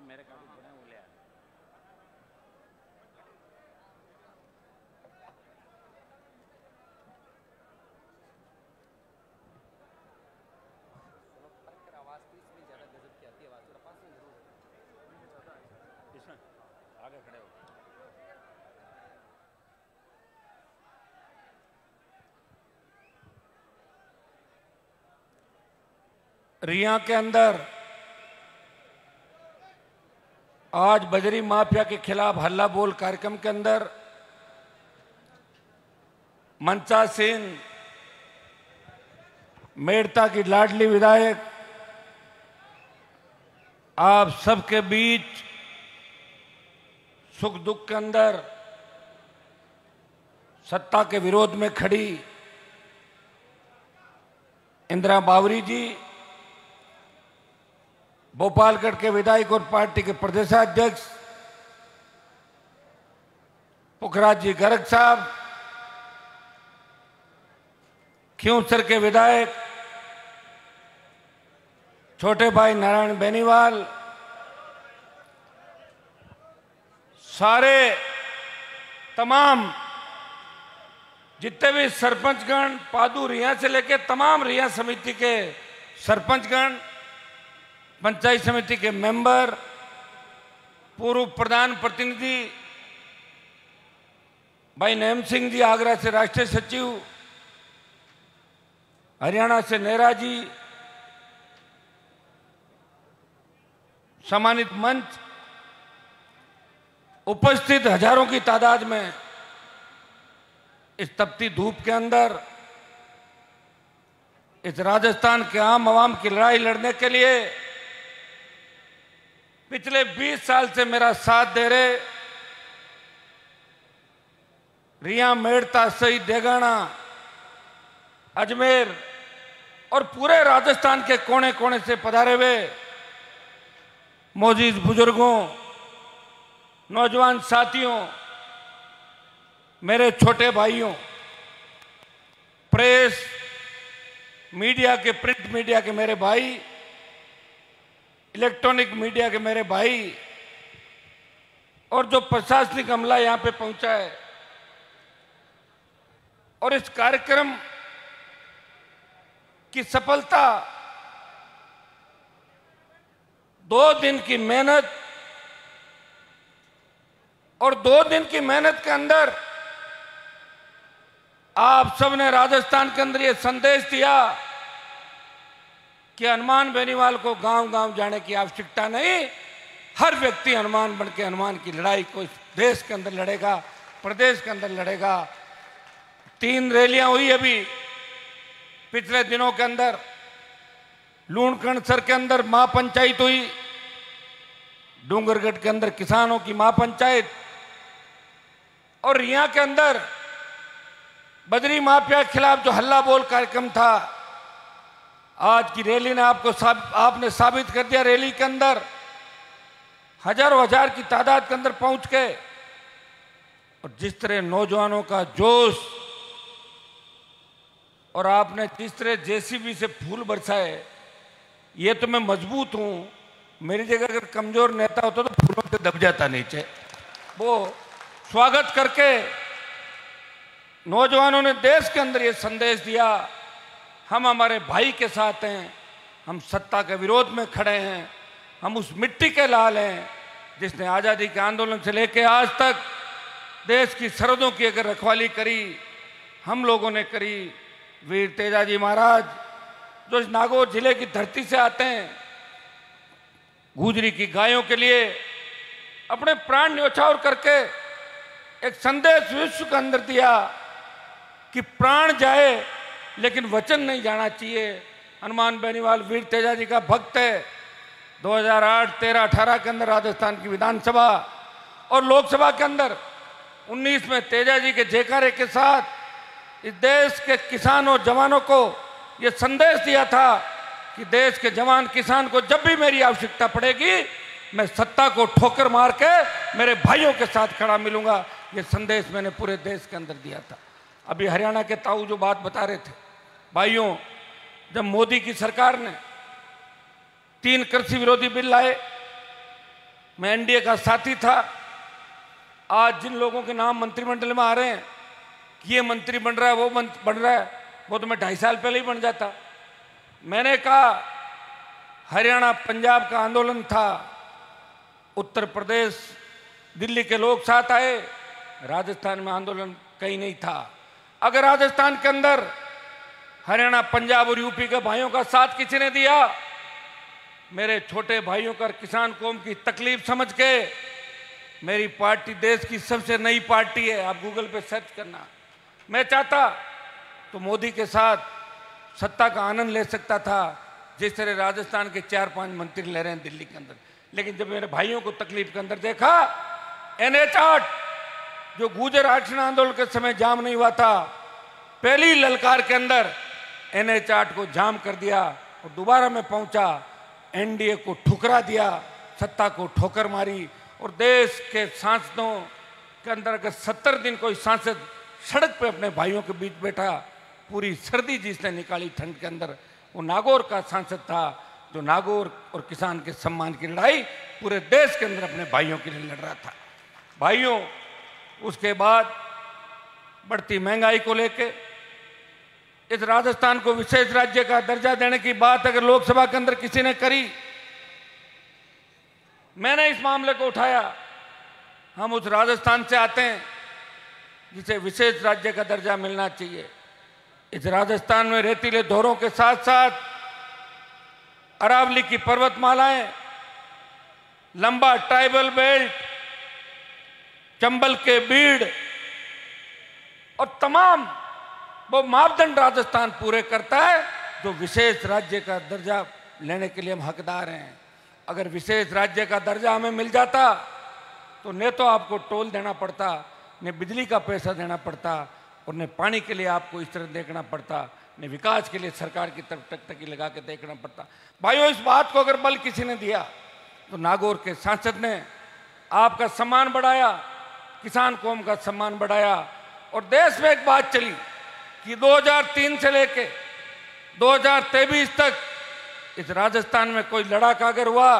मेरे कागज पड़े हैं वो ले आ। आवाज तो इसमें ज्यादा गजब की आती है, आवाज थोड़ा पास में जरूर इसमें आगे खड़े हो। रिया के अंदर आज बजरी माफिया के खिलाफ हल्ला बोल कार्यक्रम के अंदर मनसा सिंह मेड़ता की लाडली विधायक आप सबके बीच सुख दुख के अंदर सत्ता के विरोध में खड़ी इंदिरा बावरी जी, भोपालगढ़ के विधायक और पार्टी के प्रदेशाध्यक्ष पुखराज जी गर्ग साहब, खियूसर के विधायक छोटे भाई नारायण बेनीवाल, सारे तमाम जितने भी सरपंचगण, पादू रिया से लेकर तमाम रिया समिति के सरपंचगण, पंचायत समिति के मेंबर, पूर्व प्रधान प्रतिनिधि भाई नैम सिंह जी आगरा से राष्ट्रीय सचिव, हरियाणा से नेहरा जी, सम्मानित मंच, उपस्थित हजारों की तादाद में इस तपती धूप के अंदर इस राजस्थान के आम आवाम की लड़ाई लड़ने के लिए पिछले 20 साल से मेरा साथ दे रहे रिया, मेड़ता, सही, देगाना, अजमेर और पूरे राजस्थान के कोने कोने से पधारे हुए मौजूद बुजुर्गों, नौजवान साथियों, मेरे छोटे भाइयों, प्रेस मीडिया के, प्रिंट मीडिया के मेरे भाई, इलेक्ट्रॉनिक मीडिया के मेरे भाई और जो प्रशासनिक अमला यहां पे पहुंचा है, और इस कार्यक्रम की सफलता 2 दिन की मेहनत और 2 दिन की मेहनत के अंदर आप सबने राजस्थान के अंदर ये संदेश दिया कि हनुमान बेनीवाल को गांव गांव जाने की आवश्यकता नहीं, हर व्यक्ति हनुमान बन के हनुमान की लड़ाई को इस देश के अंदर लड़ेगा, प्रदेश के अंदर लड़ेगा। 3 रैलियां हुई अभी पिछले दिनों के अंदर। लूणकरणसर के अंदर महापंचायत हुई, डूंगरगढ़ के अंदर किसानों की महापंचायत, और रिया के अंदर बजरी माफिया के खिलाफ जो हल्ला बोल कार्यक्रम था, आज की रैली ने आपने साबित कर दिया। रैली के अंदर हजारों हजार की तादाद के अंदर पहुंच के, और जिस तरह नौजवानों का जोश, और आपने जिस तरह जेसीबी से फूल बरसाए, ये तो मैं मजबूत हूं, मेरी जगह अगर कमजोर नेता होता तो फूलों से दब जाता नीचे। वो स्वागत करके नौजवानों ने देश के अंदर ये संदेश दिया, हम हमारे भाई के साथ हैं, हम सत्ता के विरोध में खड़े हैं, हम उस मिट्टी के लाल हैं जिसने आज़ादी के आंदोलन से लेकर आज तक देश की सरहदों की अगर रखवाली करी, हम लोगों ने करी। वीर तेजाजी महाराज जो इस नागौर जिले की धरती से आते हैं, गुजरी की गायों के लिए अपने प्राण न्यौछावर करके एक संदेश विश्व के अंदर दिया कि प्राण जाए लेकिन वचन नहीं जाना चाहिए। हनुमान बेनीवाल वीर तेजाजी का भक्त है। 2008, 13, 18 के अंदर राजस्थान की विधानसभा और लोकसभा के अंदर 19 में तेजाजी के जयकारे के साथ इस देश के किसान और जवानों को यह संदेश दिया था कि देश के जवान किसान को जब भी मेरी आवश्यकता पड़ेगी, मैं सत्ता को ठोकर मार के मेरे भाइयों के साथ खड़ा मिलूंगा। ये संदेश मैंने पूरे देश के अंदर दिया था। अभी हरियाणा के ताऊ जो बात बता रहे थे, भाइयों, जब मोदी की सरकार ने 3 कृषि विरोधी बिल लाए, मैं एनडीए का साथी था। आज जिन लोगों के नाम मंत्रिमंडल में आ रहे हैं कि ये मंत्री बन रहा है, वो बन रहा है, वो तो मैं 2.5 साल पहले ही बन जाता। मैंने कहा हरियाणा पंजाब का आंदोलन था, उत्तर प्रदेश दिल्ली के लोग साथ आए, राजस्थान में आंदोलन कहीं नहीं था। अगर राजस्थान के अंदर हरियाणा पंजाब और यूपी के भाइयों का साथ किसी ने दिया, मेरे छोटे भाइयों का किसान कौम की तकलीफ समझ के, मेरी पार्टी देश की सबसे नई पार्टी है, आप गूगल पे सर्च करना। मैं चाहता तो मोदी के साथ सत्ता का आनंद ले सकता था, जिस तरह राजस्थान के 4-5 मंत्री ले रहे हैं दिल्ली के अंदर। लेकिन जब मेरे भाइयों को तकलीफ के अंदर देखा, NH-8 जो गुर्जर आरक्षण आंदोलन के समय जाम नहीं हुआ था, पहली ललकार के अंदर NH-8 को जाम कर दिया और दोबारा मैं पहुंचा, एनडीए को ठुकरा दिया, सत्ता को ठोकर मारी। और देश के सांसदों के अंदर अगर 70 दिन कोई सांसद सड़क पे अपने भाइयों के बीच बैठा, पूरी सर्दी जिसने निकाली ठंड के अंदर, वो नागौर का सांसद था, जो नागौर और किसान के सम्मान की लड़ाई पूरे देश के अंदर अपने भाइयों के लिए लड़ रहा था। भाइयों, उसके बाद बढ़ती महंगाई को लेके इस राजस्थान को विशेष राज्य का दर्जा देने की बात अगर लोकसभा के अंदर किसी ने करी, मैंने इस मामले को उठाया। हम उस राजस्थान से आते हैं जिसे विशेष राज्य का दर्जा मिलना चाहिए। इस राजस्थान में रेतीले धोरों के साथ साथ अरावली की पर्वतमालाएं, लंबा ट्राइबल बेल्ट, चंबल के बीड़ और तमाम वो मापदंड राजस्थान पूरे करता है जो विशेष राज्य का दर्जा लेने के लिए हम हकदार हैं। अगर विशेष राज्य का दर्जा हमें मिल जाता तो न तो आपको टोल देना पड़ता, न बिजली का पैसा देना पड़ता, और न पानी के लिए आपको इस तरह देखना पड़ता, न विकास के लिए सरकार की तरफ टकटकी लगा के देखना पड़ता। भाइयों, इस बात को अगर बल किसी ने दिया तो नागौर के सांसद ने आपका सम्मान बढ़ाया, किसान कौम का सम्मान बढ़ाया। और देश में एक बात चली कि 2003 से लेके 2023 तक इस राजस्थान में कोई लड़ाका अगर हुआ,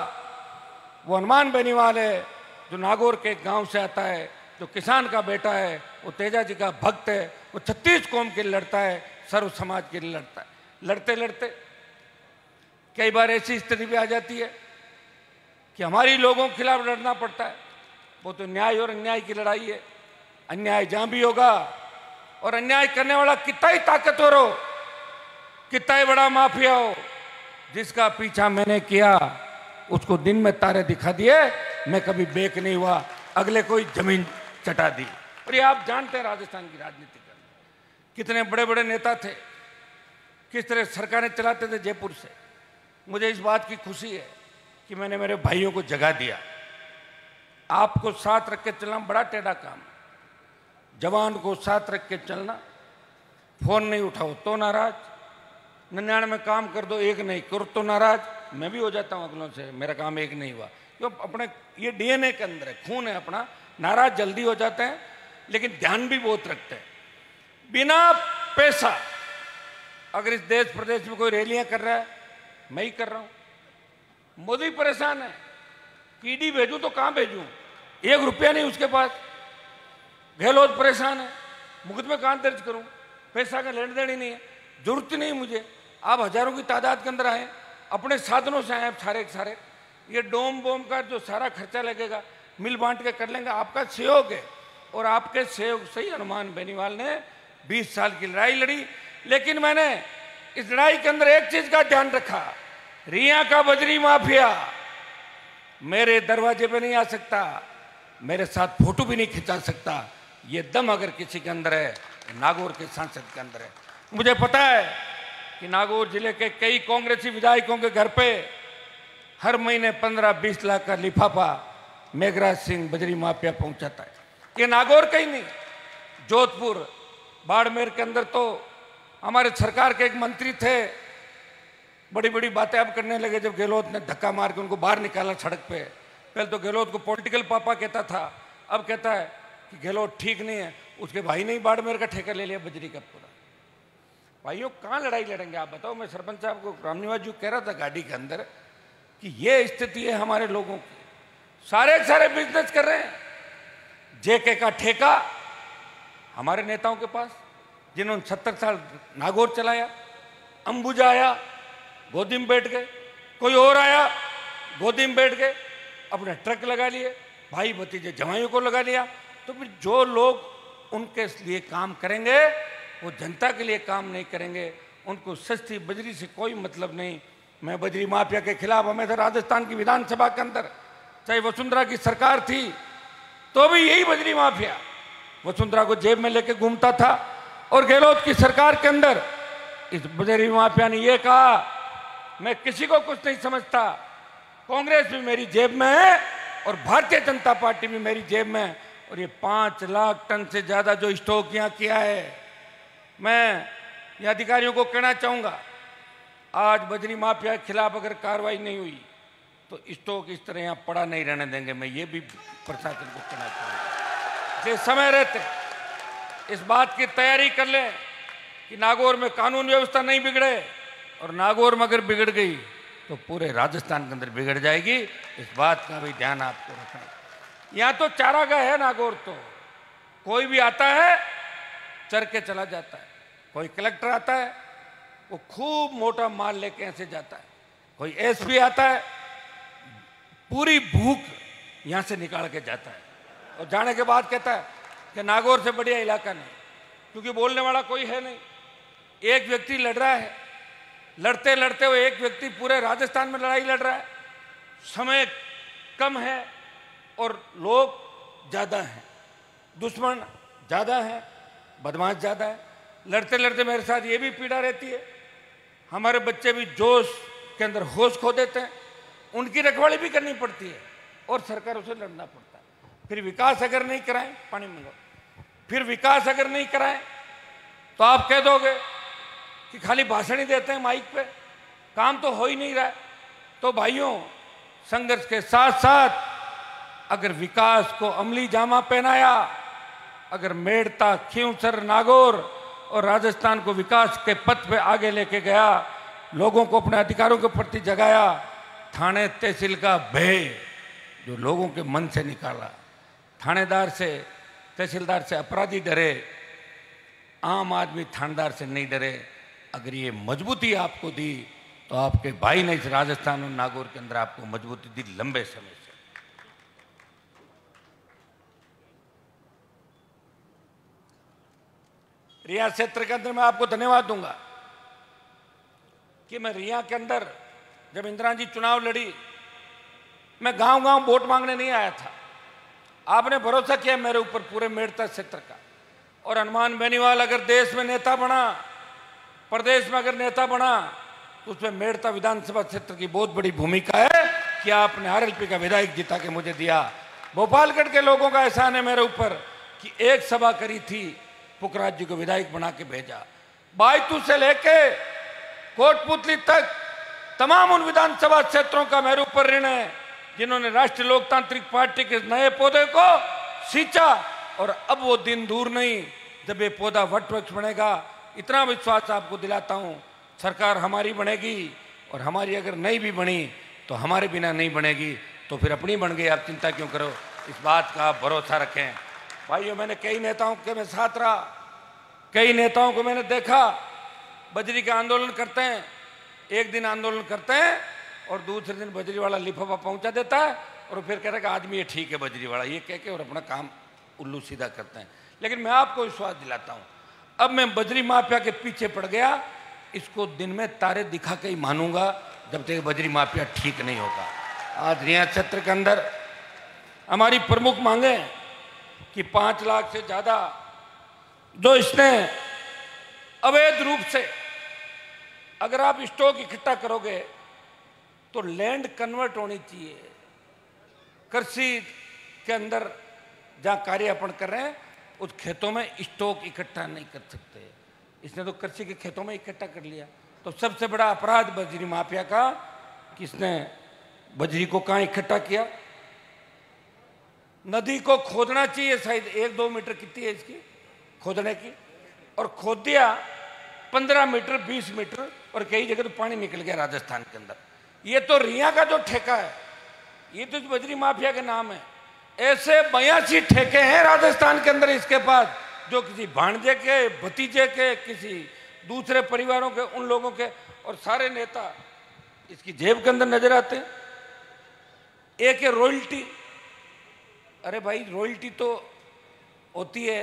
वो हनुमान बेनीवाल है, जो नागौर के एक गांव से आता है, जो किसान का बेटा है, वो तेजा जी का भक्त है, वो 36 कौम के लिए लड़ता है, सर्व समाज के लिए लड़ता है। लड़ते लड़ते कई बार ऐसी स्थिति भी आ जाती है कि हमारी लोगों के खिलाफ लड़ना पड़ता है। वो तो न्याय और अन्याय की लड़ाई है। अन्याय जहां भी होगा, और अन्याय करने वाला कितना ही ताकतवर हो, कितना ही बड़ा माफिया हो, जिसका पीछा मैंने किया उसको दिन में तारे दिखा दिए, मैं कभी बेक नहीं हुआ, अगले कोई जमीन चटा दी। और ये आप जानते हैं राजस्थान की राजनीति का कितने बड़े बड़े नेता थे, किस तरह सरकारें चलाते थे जयपुर से। मुझे इस बात की खुशी है कि मैंने मेरे भाइयों को जगा दिया। आपको साथ रख के चलना बड़ा टेढ़ा काम है। जवान को साथ रख के चलना, फोन नहीं उठाओ तो नाराज, 99 काम कर दो, एक नहीं करो तो नाराज। मैं भी हो जाता हूं अगलों से, मेरा काम एक नहीं हुआ, क्यों? अपने ये डीएनए के अंदर है, खून है अपना। नाराज जल्दी हो जाते हैं, लेकिन ध्यान भी बहुत रखते हैं। बिना पैसा अगर इस देश प्रदेश में कोई रैलियां कर रहा है, मैं ही कर रहा हूं। मोदी परेशान है, ईडी भेजूं तो कहां भेजूं, 1 रुपया नहीं उसके पास। गहलोत परेशान है, मुकदमे कहां दर्ज करूं, पैसा का लेन देन ही नहीं है, जरूरत नहीं मुझे। आप हजारों की तादाद के अंदर आए, अपने साधनों से आए, सारे सारे। ये डोम बोम का जो सारा खर्चा लगेगा मिल बांट के कर लेंगे, आपका सहयोग है। और आपके सहयोग से ही हनुमान बेनीवाल ने 20 साल की लड़ाई लड़ी। लेकिन मैंने इस लड़ाई के अंदर एक चीज का ध्यान रखा, रिया का बजरी माफिया मेरे दरवाजे पे नहीं आ सकता, मेरे साथ फोटो भी नहीं खिंचा सकता। ये दम अगर किसी के अंदर है, नागौर के सांसद के अंदर है। मुझे पता है कि नागौर जिले के कई कांग्रेसी विधायकों के घर पे हर महीने 15-20 लाख का लिफाफा मेघराज सिंह बजरी माफिया पहुंचाता है। ये नागौर का ही नहीं, जोधपुर, बाड़मेर के अंदर तो हमारे सरकार के एक मंत्री थे, बड़ी बड़ी बातें अब करने लगे जब गहलोत ने धक्का मार के उनको बाहर निकाला सड़क पे। पहले तो गहलोत को पॉलिटिकल पापा कहता था, अब कहता है कि गहलोत ठीक नहीं है, उसके भाई ने ही बाड़मेर का ठेका ले लिया बजरी का पूरा। भाइयों, कहाँ लड़ाई लड़ेंगे आप बताओ। मैं सरपंच साहब को रामनिवास जी कह रहा था गाड़ी के अंदर कि ये स्थिति है हमारे लोगों की। सारे के सारे बिजनेस कर रहे हैं। जेके का ठेका हमारे नेताओं के पास, जिन्होंने 70 साल नागौर चलाया। अंबुजा आया, गोदी में बैठ गए, कोई और आया, गोदी में बैठ गए, अपने ट्रक लगा लिए, भाई भतीजे जवाइयों को लगा लिया। तो फिर जो लोग उनके लिए काम करेंगे वो जनता के लिए काम नहीं करेंगे, उनको सस्ती बजरी से कोई मतलब नहीं। मैं बजरी माफिया के खिलाफ हमेशा राजस्थान की विधानसभा के अंदर, चाहे वसुंधरा की सरकार थी तो भी यही बजरी माफिया वसुंधरा को जेब में लेके घूमता था, और गहलोत की सरकार के अंदर इस बजरी माफिया ने यह कहा मैं किसी को कुछ नहीं समझता, कांग्रेस भी मेरी जेब में है और भारतीय जनता पार्टी भी मेरी जेब में है। और ये 5 लाख टन से ज्यादा जो स्टॉक यहां किया है, मैं ये अधिकारियों को कहना चाहूंगा, आज बजरी माफिया के खिलाफ अगर कार्रवाई नहीं हुई तो स्टॉक इस तरह यहां पड़ा नहीं रहने देंगे। मैं ये भी प्रशासन को कहना चाहूंगा, जे समय रहते इस बात की तैयारी कर लें कि नागौर में कानून व्यवस्था नहीं बिगड़े, और नागौर में अगर बिगड़ गई तो पूरे राजस्थान के अंदर बिगड़ जाएगी। इस बात का भी ध्यान आपको रखना। यहां तो चारागाह है नागौर, तो कोई भी आता है चर के चला जाता है। कोई कलेक्टर आता है वो खूब मोटा माल लेके ऐसे जाता है, कोई एसपी आता है पूरी भूख यहां से निकाल के जाता है, और जाने के बाद कहता है कि नागौर से बढ़िया इलाका नहीं, क्योंकि बोलने वाला कोई है नहीं। एक व्यक्ति लड़ रहा है, लड़ते लड़ते हुए एक व्यक्ति पूरे राजस्थान में लड़ाई लड़ रहा है। समय कम है और लोग ज्यादा हैं, दुश्मन ज्यादा है, बदमाश ज्यादा है। लड़ते लड़ते मेरे साथ ये भी पीड़ा रहती है, हमारे बच्चे भी जोश के अंदर होश खो देते हैं, उनकी रखवाली भी करनी पड़ती है और सरकार उसे लड़ना पड़ता है। फिर विकास अगर नहीं कराएं, पानी मंगाओ, फिर विकास अगर नहीं कराएं तो आप कह दोगे कि खाली भाषण ही देते हैं माइक पे, काम तो हो ही नहीं रहा है। तो भाइयों, संघर्ष के साथ साथ अगर विकास को अमली जामा पहनाया, अगर मेड़ता, खींवसर, नागौर और राजस्थान को विकास के पथ पे आगे लेके गया, लोगों को अपने अधिकारों के प्रति जगाया, थाने तहसील का भय जो लोगों के मन से निकाला, थानेदार से, तहसीलदार से अपराधी डरे, आम आदमी थानेदार से नहीं डरे। अगर ये मजबूती आपको दी तो आपके भाई ने इस राजस्थान और नागौर के अंदर आपको मजबूती दी लंबे समय से। रिया क्षेत्र के अंदर मैं आपको धन्यवाद दूंगा कि मैं रिया के अंदर जब इंदिरा जी चुनाव लड़ी, मैं गांव गांव वोट मांगने नहीं आया था। आपने भरोसा किया मेरे ऊपर पूरे मेड़ता क्षेत्र का। और हनुमान बेनीवाल अगर देश में नेता बना, प्रदेश में अगर नेता बना, तो उसमें मेड़ता विधानसभा क्षेत्र की बहुत बड़ी भूमिका है कि आपने आरएलपी का विधायक जिता के मुझे दिया। भोपालगढ़ के लोगों का एहसान है मेरे ऊपर कि एक सभा करी थी, पुखराज जी को विधायक बना के भेजा। बायतू से लेके कोटपुतली तक तमाम उन विधानसभा क्षेत्रों का मेरे ऊपर ऋण है जिन्होंने राष्ट्रीय लोकतांत्रिक पार्टी के नए पौधे को सींचा। और अब वो दिन दूर नहीं जब ये पौधा वट वृक्ष बनेगा। इतना विश्वास आपको दिलाता हूं, सरकार हमारी बनेगी, और हमारी अगर नहीं भी बनी तो हमारे बिना नहीं बनेगी, तो फिर अपनी बन गई, आप चिंता क्यों करो। इस बात का आप भरोसा रखें। भाइयों, मैंने कई नेताओं के मैं साथ रहा, कई नेताओं को मैंने देखा बजरी का आंदोलन करते हैं, एक दिन आंदोलन करते हैं और दूसरे दिन बजरी वाला लिफाफा पहुंचा देता है और फिर कह रहा है कि आदमी ये ठीक है बजरी वाला, ये कह के और अपना काम उल्लू सीधा करते हैं। लेकिन मैं आपको विश्वास दिलाता हूं, अब मैं बजरी माफिया के पीछे पड़ गया, इसको दिन में तारे दिखा के ही मानूंगा जब तक बजरी माफिया ठीक नहीं होगा। आज रिया क्षेत्र के अंदर हमारी प्रमुख मांगे कि 5 लाख से ज्यादा जो इसने अवैध रूप से अगर आप स्टॉक इकट्ठा करोगे तो लैंड कन्वर्ट होनी चाहिए। कृषि के अंदर जहां कार्य अपन कर रहे हैं उस खेतों में स्टॉक इकट्ठा नहीं कर सकते। इसने तो कृषि के खेतों में इकट्ठा कर लिया। तो सबसे बड़ा अपराध बजरी माफिया का किसने बजरी को कहां इकट्ठा किया। नदी को खोदना चाहिए, शायद 1-2 मीटर कितनी है इसकी खोदने की, और खोद दिया 15 मीटर 20 मीटर, और कई जगह तो पानी निकल गया राजस्थान के अंदर। ये तो रिया का जो ठेका है ये तो बजरी माफिया के नाम है। ऐसे 82 ठेके हैं राजस्थान के अंदर इसके पास, जो किसी भांजे के, भतीजे के, किसी दूसरे परिवारों के, उन लोगों के, और सारे नेता इसकी जेब के अंदर नजर आते हैं। एक है रॉयल्टी। अरे भाई, रॉयल्टी तो होती है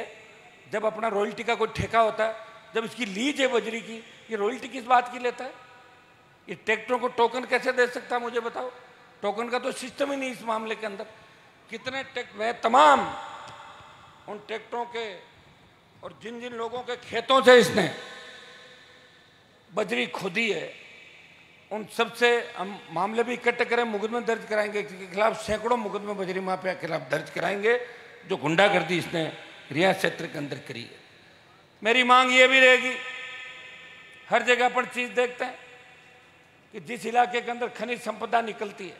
जब अपना रॉयल्टी का कोई ठेका होता है। जब इसकी लीज है बजरी की, ये रॉयल्टी किस बात की लेता है? ये ट्रैक्टरों को टोकन कैसे दे सकता है, मुझे बताओ। टोकन का तो सिस्टम ही नहीं इस मामले के अंदर। कितने वह तमाम उन ट्रैक्टरों के और जिन जिन लोगों के खेतों से इसने बजरी खोदी है, उन सब से हम मामले भी इकट्ठे करें, मुकदमे दर्ज कराएंगे। इसके खिलाफ सैकड़ों मुकदमे बजरी माफिया के खिलाफ दर्ज कराएंगे, जो गुंडागर्दी इसने रियासत क्षेत्र के अंदर करी है। मेरी मांग ये भी रहेगी, हर जगह पर चीज देखते हैं कि जिस इलाके के अंदर खनिज संपदा निकलती है,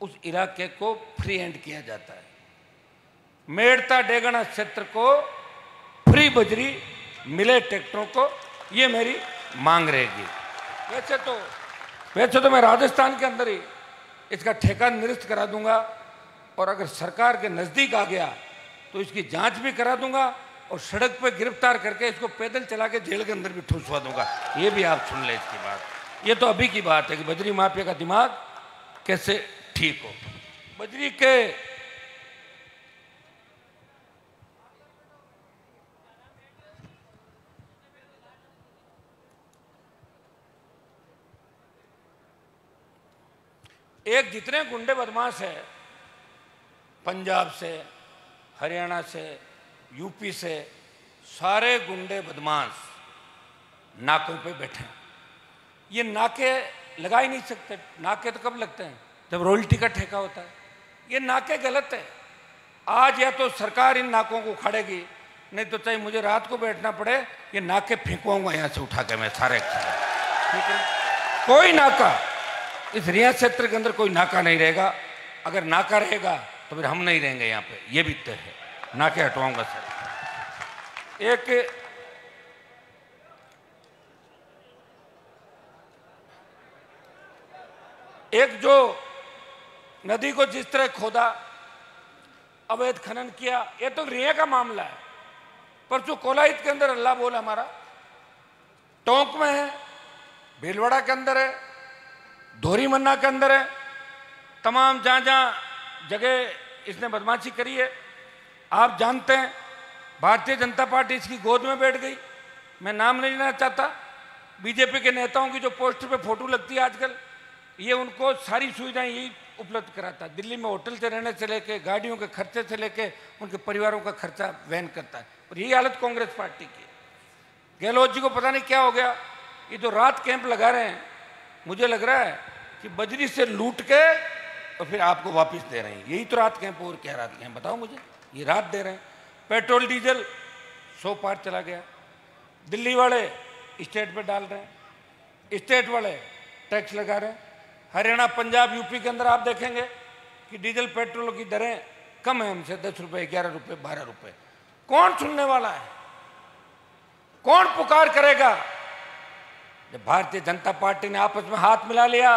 उस इलाके को फ्री हैंड किया जाता है। मेड़ता डेगना क्षेत्र को फ्री बजरी मिले ट्रैक्टरों को, ये मेरी मांग रहेगी। वैसे तो मैं राजस्थान के अंदर ही इसका ठेका निरस्त करा दूंगा, और अगर सरकार के नजदीक आ गया तो इसकी जांच भी करा दूंगा, और सड़क पे गिरफ्तार करके इसको पैदल चला के जेल के अंदर भी ठुसवा दूंगा। ये भी आप सुन ले इसकी बात। ये तो अभी की बात है कि बजरी माफिया का दिमाग कैसे ठीक हो। बजरी के एक जितने गुंडे बदमाश है, पंजाब से, हरियाणा से, यूपी से, सारे गुंडे बदमाश नाकों पे बैठे हैं। ये नाके लगा ही नहीं सकते। नाके तो कब लगते हैं? जब रॉयल्टी का ठेका होता है। ये नाके गलत है। आज या तो सरकार इन नाकों को उखाड़ेगी, नहीं तो चाहे मुझे रात को बैठना पड़े, ये नाके फेंकवाऊंगा यहाँ से उठा के मैं सारे। ठीक है, कोई नाका इस रियासत क्षेत्र के अंदर कोई नाका नहीं रहेगा। अगर नाका रहेगा तो फिर हम नहीं रहेंगे यहाँ पे, ये भी तय है। नाके हटवाऊंगा सर। एक जो नदी को जिस तरह खोदा, अवैध खनन किया, ये तो रिया का मामला है। परसों कोलाहित के अंदर अल्लाह बोल हमारा, टोंक में है, भीलवाड़ा के अंदर है, धोरी मन्ना के अंदर है, तमाम जहां जहां जगह इसने बदमाशी करी है। आप जानते हैं भारतीय जनता पार्टी इसकी गोद में बैठ गई। मैं नाम नहीं लेना चाहता। बीजेपी के नेताओं की जो पोस्टर पे फोटो लगती है आजकल, ये उनको सारी सुविधाएं यही उपलब्ध कराता है। दिल्ली में होटल से रहने से लेके, गाड़ियों के खर्चे से लेके, उनके परिवारों का खर्चा वहन करता है। और यही हालत कांग्रेस पार्टी की। गहलोत जी को पता नहीं क्या हो गया, ये तो रात कैंप लगा रहे हैं। मुझे लग रहा है कि बजरी से लूट के और फिर आपको वापस दे रहे हैं। यही तो रात कैंप। और क्या रात कैंप बताओ मुझे? ये रात दे रहे हैं। पेट्रोल डीजल 100 पार चला गया। दिल्ली वाले स्टेट पे डाल रहे हैं, स्टेट वाले टैक्स लगा रहे हैं। हरियाणा, पंजाब, यूपी के अंदर आप देखेंगे कि डीजल पेट्रोल की दरें कम है हमसे, 10 रुपए, 11 रुपए, 12 रुपए। कौन सुनने वाला है? कौन पुकार करेगा? जब भारतीय जनता पार्टी ने आपस में हाथ मिला लिया,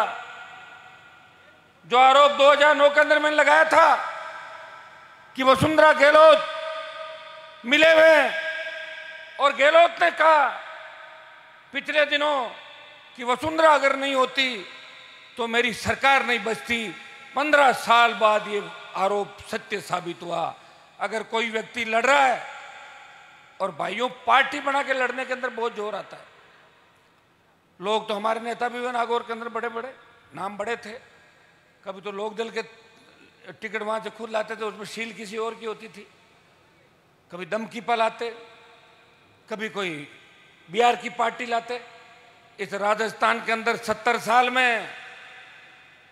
जो आरोप 2009 के अंदर मैंने लगाया था कि वसुंधरा गहलोत मिले हुए, और गहलोत ने कहा पिछले दिनों कि वसुंधरा अगर नहीं होती तो मेरी सरकार नहीं बचती। 15 साल बाद ये आरोप सत्य साबित हुआ। अगर कोई व्यक्ति लड़ रहा है, और भाइयों पार्टी बना के लड़ने के अंदर बहुत जोर आता है। लोग तो हमारे नेता भी हुए नागौर के अंदर, बड़े बड़े नाम बड़े थे। कभी तो लोकदल के टिकट वहां से खुद लाते थे, उसमें सील किसी और की होती थी। कभी दमकीपा लाते, कभी कोई बिहार की पार्टी लाते। इस राजस्थान के अंदर 70 साल में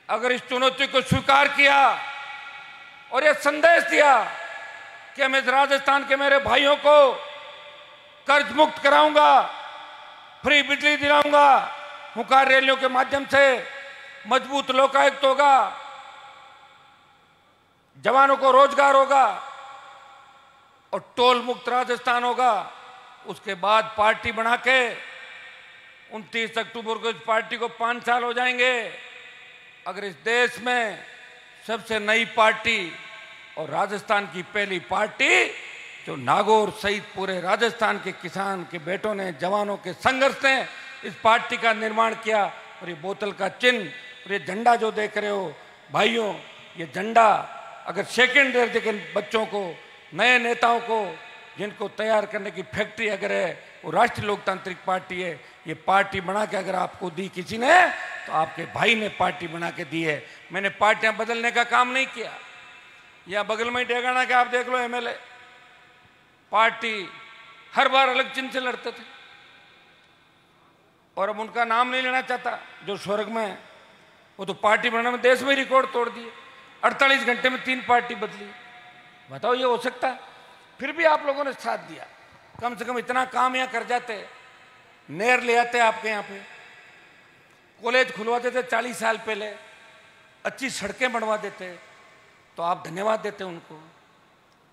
अगर इस चुनौती को स्वीकार किया और यह संदेश दिया कि मैं इस राजस्थान के मेरे भाइयों को कर्ज मुक्त कराऊंगा, फ्री बिजली दिलाऊंगा, हुंकार रैलियों के माध्यम से मजबूत लोकायुक्त होगा, जवानों को रोजगार होगा और टोल मुक्त राजस्थान होगा, उसके बाद पार्टी बना के 29 अक्टूबर को इस पार्टी को 5 साल हो जाएंगे। अगर इस देश में सबसे नई पार्टी और राजस्थान की पहली पार्टी जो नागौर सहित पूरे राजस्थान के किसान के बेटों ने, जवानों के संघर्ष ने इस पार्टी का निर्माण किया। और ये बोतल का चिन्ह और ये झंडा जो देख रहे हो भाइयों, ये झंडा अगर सेकेंड दर्जे के बच्चों को, नए नेताओं को, जिनको तैयार करने की फैक्ट्री अगर है, वो राष्ट्रीय लोकतांत्रिक पार्टी है। ये पार्टी बना के अगर आपको दी किसी ने, तो आपके भाई ने पार्टी बना के दी है। मैंने पार्टियां बदलने का काम नहीं किया। या बगल में डेगाना के आप देख लो एमएलए, पार्टी हर बार अलग चिन्ह से लड़ते थे और अब उनका नाम नहीं लेना चाहता जो स्वर्ग में है। वो तो पार्टी बनाने में देश में रिकॉर्ड तोड़ दिए, 48 घंटे में 3 पार्टी बदली। बताओ ये हो सकता है? फिर भी आप लोगों ने साथ दिया। कम से कम इतना काम यहाँ कर जाते, नहर ले आते आपके यहाँ पे, कॉलेज खुलवाते थे 40 साल पहले, अच्छी सड़कें बनवा देते, तो आप धन्यवाद देते उनको।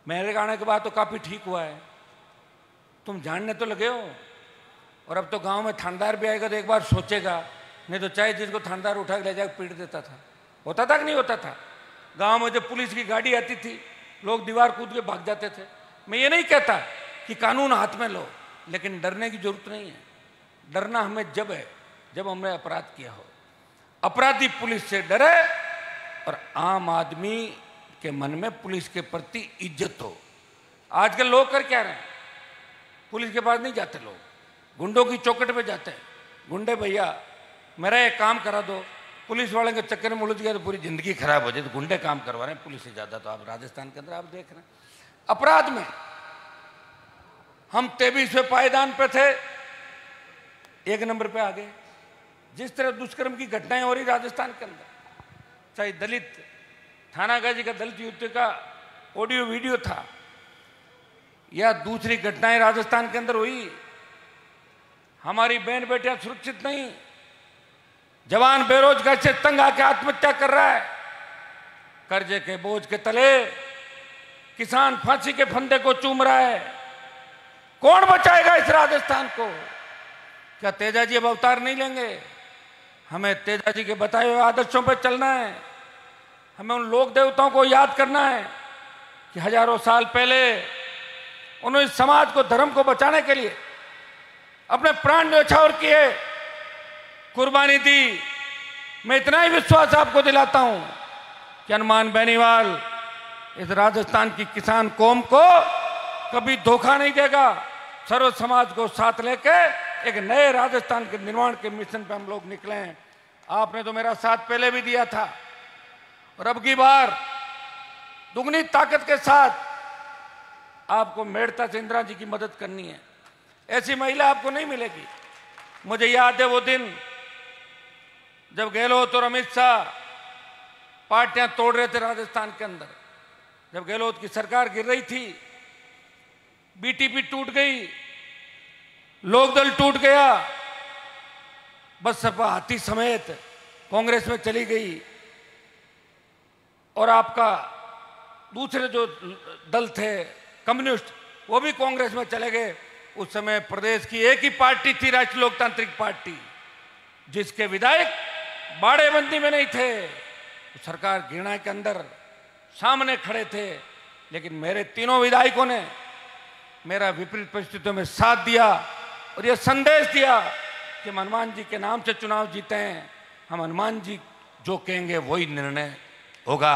मेरे आने के बाद तो काफ़ी ठीक हुआ है, तुम जानने तो लगे हो। और अब तो गांव में थानेदार भी आएगा तो एक बार सोचेगा, नहीं तो चाहे जिसको थानेदार उठा के ले जाकर पीट देता था। होता था कि नहीं होता था? गांव में जब पुलिस की गाड़ी आती थी, लोग दीवार कूद के भाग जाते थे। मैं ये नहीं कहता कि कानून हाथ में लो, लेकिन डरने की जरूरत नहीं है। डरना हमें जब है जब हमने अपराध किया हो। अपराधी पुलिस से डरे और आम आदमी के मन में पुलिस के प्रति इज्जत हो। आजकल लोग कर क्या रहे हैं? पुलिस के पास नहीं जाते लोग, गुंडों की चौकट पे जाते हैं। गुंडे भैया मेरा एक काम करा दो, पुलिस वाले के चक्कर में उलझ गया तो पूरी जिंदगी खराब हो जाए, तो गुंडे काम करवा रहे हैं पुलिस से ज्यादा। तो आप राजस्थान के अंदर आप देख रहे हैं अपराध में हम 23वें पायदान पे थे, 1 नंबर पे आ गए। जिस तरह दुष्कर्म की घटनाएं हो रही राजस्थान के अंदर, चाहे दलित थानागाजी का दलित युवती का ऑडियो वीडियो था, या दूसरी घटनाएं राजस्थान के अंदर हुई, हमारी बहन बेटियां सुरक्षित नहीं, जवान बेरोजगार से तंग आके आत्महत्या कर रहा है, कर्जे के बोझ के तले किसान फांसी के फंदे को चूम रहा है। कौन बचाएगा इस राजस्थान को? क्या तेजाजी अब अवतार नहीं लेंगे? हमें तेजाजी के बताए हुए आदर्शों पर चलना है। हमें उन लोक देवताओं को याद करना है कि हजारों साल पहले उन्होंने इस समाज को, धर्म को बचाने के लिए अपने प्राण न्यौछावर किए, कुर्बानी दी। मैं इतना ही विश्वास आपको दिलाता हूं कि हनुमान बेनीवाल इस राजस्थान की किसान कौम को कभी धोखा नहीं देगा। सर्व समाज को साथ लेके एक नए राजस्थान के निर्माण के मिशन पे हम लोग निकले हैं। आपने तो मेरा साथ पहले भी दिया था, और अब की बार दुगनी ताकत के साथ आपको मेड़ता से इंदिरा जी की मदद करनी है। ऐसी महिला आपको नहीं मिलेगी। मुझे याद है वो दिन जब गहलोत और अमित शाह पार्टियां तोड़ रहे थे राजस्थान के अंदर, जब गहलोत की सरकार गिर रही थी, बीटीपी टूट गई, लोकदल टूट गया, बसपा हाथी समेत कांग्रेस में चली गई, और आपका दूसरे जो दल थे कम्युनिस्ट, वो भी कांग्रेस में चले गए। उस समय प्रदेश की एक ही पार्टी थी, राष्ट्रीय लोकतांत्रिक पार्टी, जिसके विधायक बाड़ेबंदी में नहीं थे। सरकार घृणा के अंदर सामने खड़े थे, लेकिन मेरे तीनों विधायकों ने मेरा विपरीत परिस्थितियों में साथ दिया और यह संदेश दिया कि हम हनुमान जी के नाम से चुनाव जीते हैं, हम हनुमान जी जो कहेंगे वही निर्णय होगा।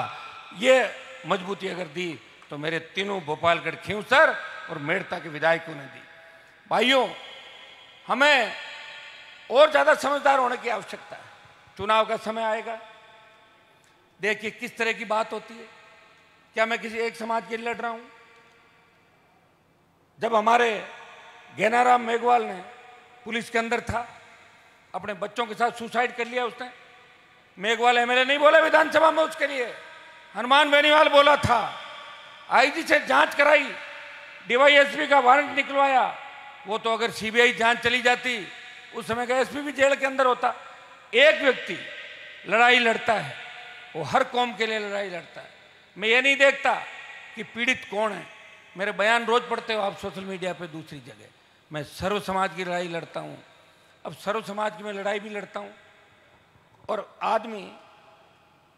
ये मजबूती अगर दी तो मेरे तीनों भोपालगढ़, खींवसर और मेड़ता के विधायकों ने दी। भाइयों, हमें और ज्यादा समझदार होने की आवश्यकता है। चुनाव का समय आएगा, देखिए किस तरह की बात होती है। क्या मैं किसी एक समाज के लिए लड़ रहा हूं? जब हमारे गैनाराम मेघवाल ने पुलिस के अंदर था, अपने बच्चों के साथ सुसाइड कर लिया उसने, मेघवाल एमएलए नहीं बोला विधानसभा में उसके लिए, हनुमान बेनीवाल बोला था। आईजी से जांच कराई, डीवाईएसपी का वारंट निकलवाया। वो तो अगर सीबीआई जांच चली जाती, उस समय का एसपी भी जेल के अंदर होता। एक व्यक्ति लड़ाई लड़ता है, वो हर कौम के लिए लड़ाई लड़ता है। मैं ये नहीं देखता कि पीड़ित कौन है। मेरे बयान रोज पढ़ते हो आप सोशल मीडिया पे, दूसरी जगह। मैं सर्व समाज की लड़ाई लड़ता हूं। अब सर्व समाज की मैं लड़ाई भी लड़ता हूं। और आदमी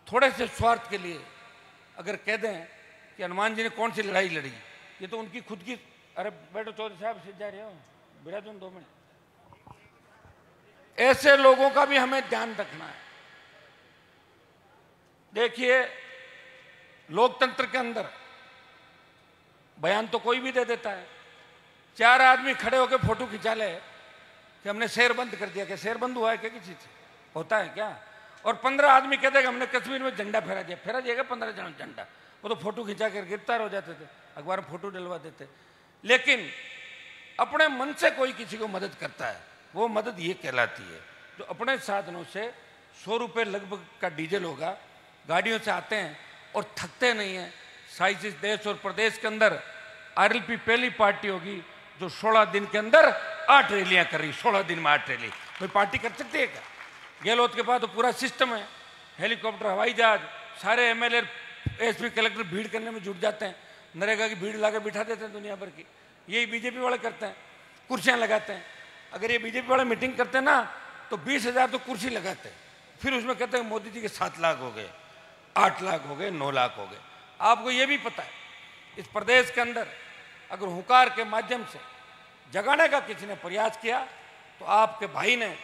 थोड़े से स्वार्थ के लिए अगर कह दें कि हनुमान जी ने कौन सी लड़ाई लड़ी, ये तो उनकी खुद की। अरे बैठो चौधरी साहब, सीध जा रहे हो, बिड़ा तुम 2 मिनट। ऐसे लोगों का भी हमें ध्यान रखना है। देखिए, लोकतंत्र के अंदर बयान तो कोई भी दे देता है। 4 आदमी खड़े होकर फोटो खिंचा ले कि हमने शेर बंद कर दिया, क्या शेर बंद हुआ है क्या किसी से? होता है क्या? और 15 आदमी कहते हैं कि हमने कश्मीर में झंडा फेरा जाएगा 15 जन झंडा। वो तो फोटो खिंचा कर गिरफ्तार हो जाते थे, अखबार में फोटो डलवा देते। लेकिन अपने मन से कोई किसी को मदद करता है, वो मदद ये कहलाती है। जो अपने साधनों से 100 रुपये लगभग का डीजल होगा, गाड़ियों से आते हैं और थकते नहीं हैं। शायद इस देश और प्रदेश के अंदर आरएलपी पहली पार्टी होगी जो 16 दिन के अंदर 8 रैलियां कर रही। 16 दिन में 8 रैली कोई पार्टी कर सकती है क्या? गहलोत के पास तो पूरा सिस्टम है, हेलीकॉप्टर, हवाई जहाज, सारे एमएलए, एसपी, कलेक्टर भीड़ करने में जुट जाते हैं। नरेगा की भीड़ लाकर बिठा देते हैं दुनिया भर की। यही बीजेपी वाले करते हैं, कुर्सियां लगाते हैं। अगर ये बीजेपी वाले मीटिंग करते हैं ना तो 20,000 तो कुर्सी लगाते हैं, फिर उसमें कहते हैं मोदी जी के 7 लाख हो गए, 8 लाख हो गए, 9 लाख हो गए। आपको ये भी पता है इस प्रदेश के अंदर अगर हुंकार के माध्यम से जगाने का किसी ने प्रयास किया तो आपके भाई ने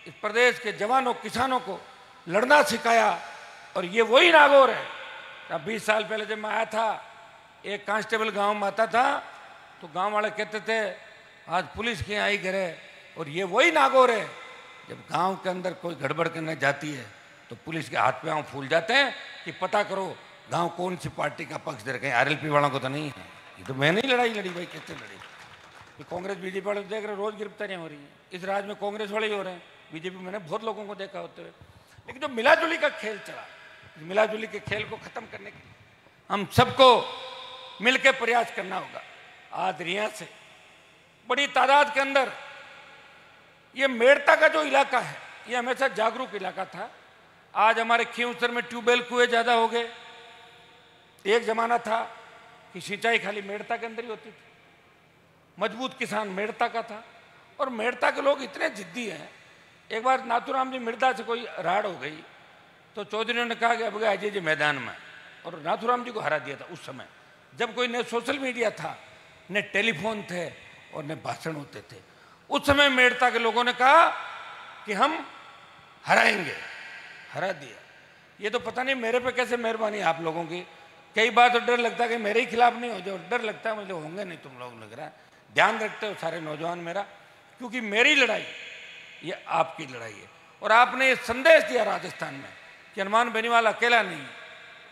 इस प्रदेश के जवानों, किसानों को लड़ना सिखाया। और ये वही नागौर है। 20 साल पहले जब मैं आया था, एक कांस्टेबल गांव में आता था तो गांव वाले कहते थे आज पुलिस की आई करे। और ये वही नागौर है जब गांव के अंदर कोई गड़बड़ करने जाती है तो पुलिस के हाथ पे आंव फूल जाते हैं कि पता करो गांव कौन सी पार्टी का पक्ष दे रहे हैं। आरएलपी वालों को तो नहीं है। ये तो मैंने ही लड़ाई लड़ी भाई, कैसे लड़ी? कि कांग्रेस बीजेपी वाले देख रहे, रोज गिरफ्तारियां हो रही हैं। इस राज्य में कांग्रेस वाले ही हो रहे हैं, बीजेपी मैंने बहुत लोगों को देखा होते हुए। लेकिन जो मिलाजुली का खेल चला, मिलाजुली के खेल को खत्म करने के लिए हम सबको मिलकर प्रयास करना होगा। आज रिया से बड़ी तादाद के अंदर ये मेड़ता का जो इलाका है ये हमेशा जागरूक इलाका था। आज हमारे खींवसर में ट्यूबवेल, कुएं ज्यादा हो गए। एक जमाना था कि सिंचाई खाली मेड़ता के अंदर ही होती थी। मजबूत किसान मेड़ता का था। और मेड़ता के लोग इतने जिद्दी हैं। एक बार नाथूराम जी मिर्दा से कोई राड़ हो गई तो चौधरी ने कहा कि अब गए अजय जी मैदान में, और नाथूराम जी को हरा दिया था। उस समय जब कोई न सोशल मीडिया था, न टेलीफोन थे और न भाषण होते थे, उस समय मेड़ता के लोगों ने कहा कि हम हराएंगे, हरा दिया। ये तो पता नहीं मेरे पे कैसे मेहरबानी आप लोगों की। कई बार तो डर लगता है कि मेरे ही खिलाफ नहीं हो जाओ, डर लगता है मुझे होंगे नहीं तुम लोग, लग रहा है। ध्यान रखते हो सारे नौजवान मेरा, क्योंकि मेरी लड़ाई ये आपकी लड़ाई है। और आपने ये संदेश दिया राजस्थान में कि हनुमान बेनीवाल अकेला नहीं,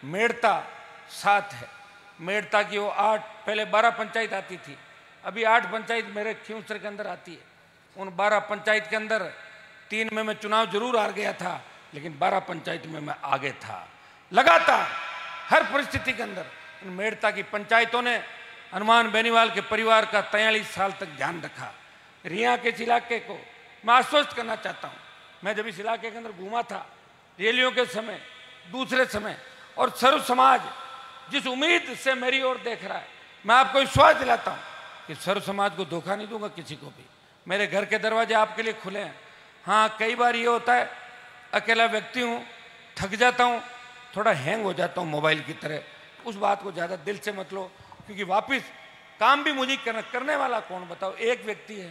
मेड़ता साथ है। मेड़ता की वो 8, पहले 12 पंचायत आती थी, अभी 8 पंचायत मेरे खींवसर के अंदर आती है। उन 12 पंचायत के अंदर 3 में मैं चुनाव जरूर हार गया था, लेकिन 12 पंचायत में मैं आगे था। लगातार हर परिस्थिति के अंदर इन मेड़ता की पंचायतों ने हनुमान बेनीवाल के परिवार का 43 साल तक ध्यान रखा। रिया के इस इलाके को मैं आश्वस्त करना चाहता हूँ। मैं जब इस इलाके के अंदर घूमा था, रैलियों के समय, दूसरे समय, और सर्व समाज जिस उम्मीद से मेरी ओर देख रहा है, मैं आपको विश्वास दिलाता हूँ कि सर्व समाज को धोखा नहीं दूंगा किसी को भी। मेरे घर के दरवाजे आपके लिए खुले हैं। हाँ, कई बार ये होता है अकेला व्यक्ति हूँ, थक जाता हूँ, थोड़ा हैंग हो जाता हूँ मोबाइल की तरह। उस बात को ज़्यादा दिल से मत लो, क्योंकि वापस काम भी मुझे करने वाला कौन बताओ? एक व्यक्ति है,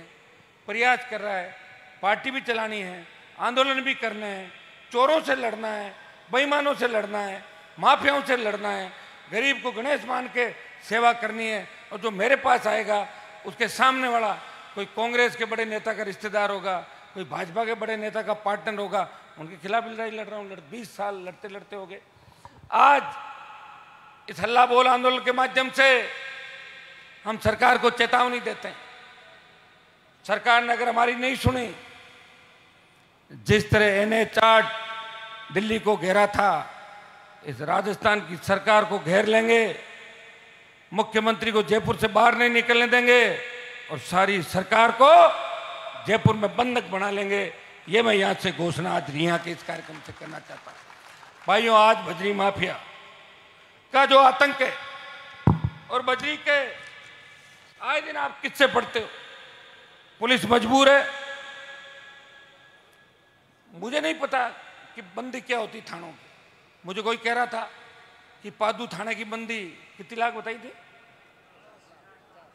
प्रयास कर रहा है, पार्टी भी चलानी है, आंदोलन भी करने हैं, चोरों से लड़ना है, बेईमानों से लड़ना है, माफियाओं से लड़ना है, गरीब को गणेश मान के सेवा करनी है। और जो मेरे पास आएगा उसके सामने वाला कोई कांग्रेस के बड़े नेता का रिश्तेदार होगा, कोई भाजपा के बड़े नेता का पार्टनर होगा, उनके खिलाफ लड़ाई लड़ रहा हूँ। 20 साल लड़ते लड़ते हो गए। आज इस हल्ला बोल आंदोलन के माध्यम से हम सरकार को चेतावनी देते हैं। सरकार ने अगर हमारी नहीं सुनी, जिस तरह NH-8 दिल्ली को घेरा था, इस राजस्थान की सरकार को घेर लेंगे, मुख्यमंत्री को जयपुर से बाहर नहीं निकलने देंगे और सारी सरकार को जयपुर में बंधक बना लेंगे। ये मैं यहां से घोषणा आज रिया के इस कार्यक्रम से करना चाहता हूं। भाइयों, आज बजरी माफिया का जो आतंक है, और बजरी के आए दिन आप किससे पढ़ते हो? पुलिस मजबूर है। मुझे नहीं पता कि बंदी क्या होती थानों की, मुझे कोई कह रहा था कि पादू थाने की बंदी कितनी लाख बताई थी?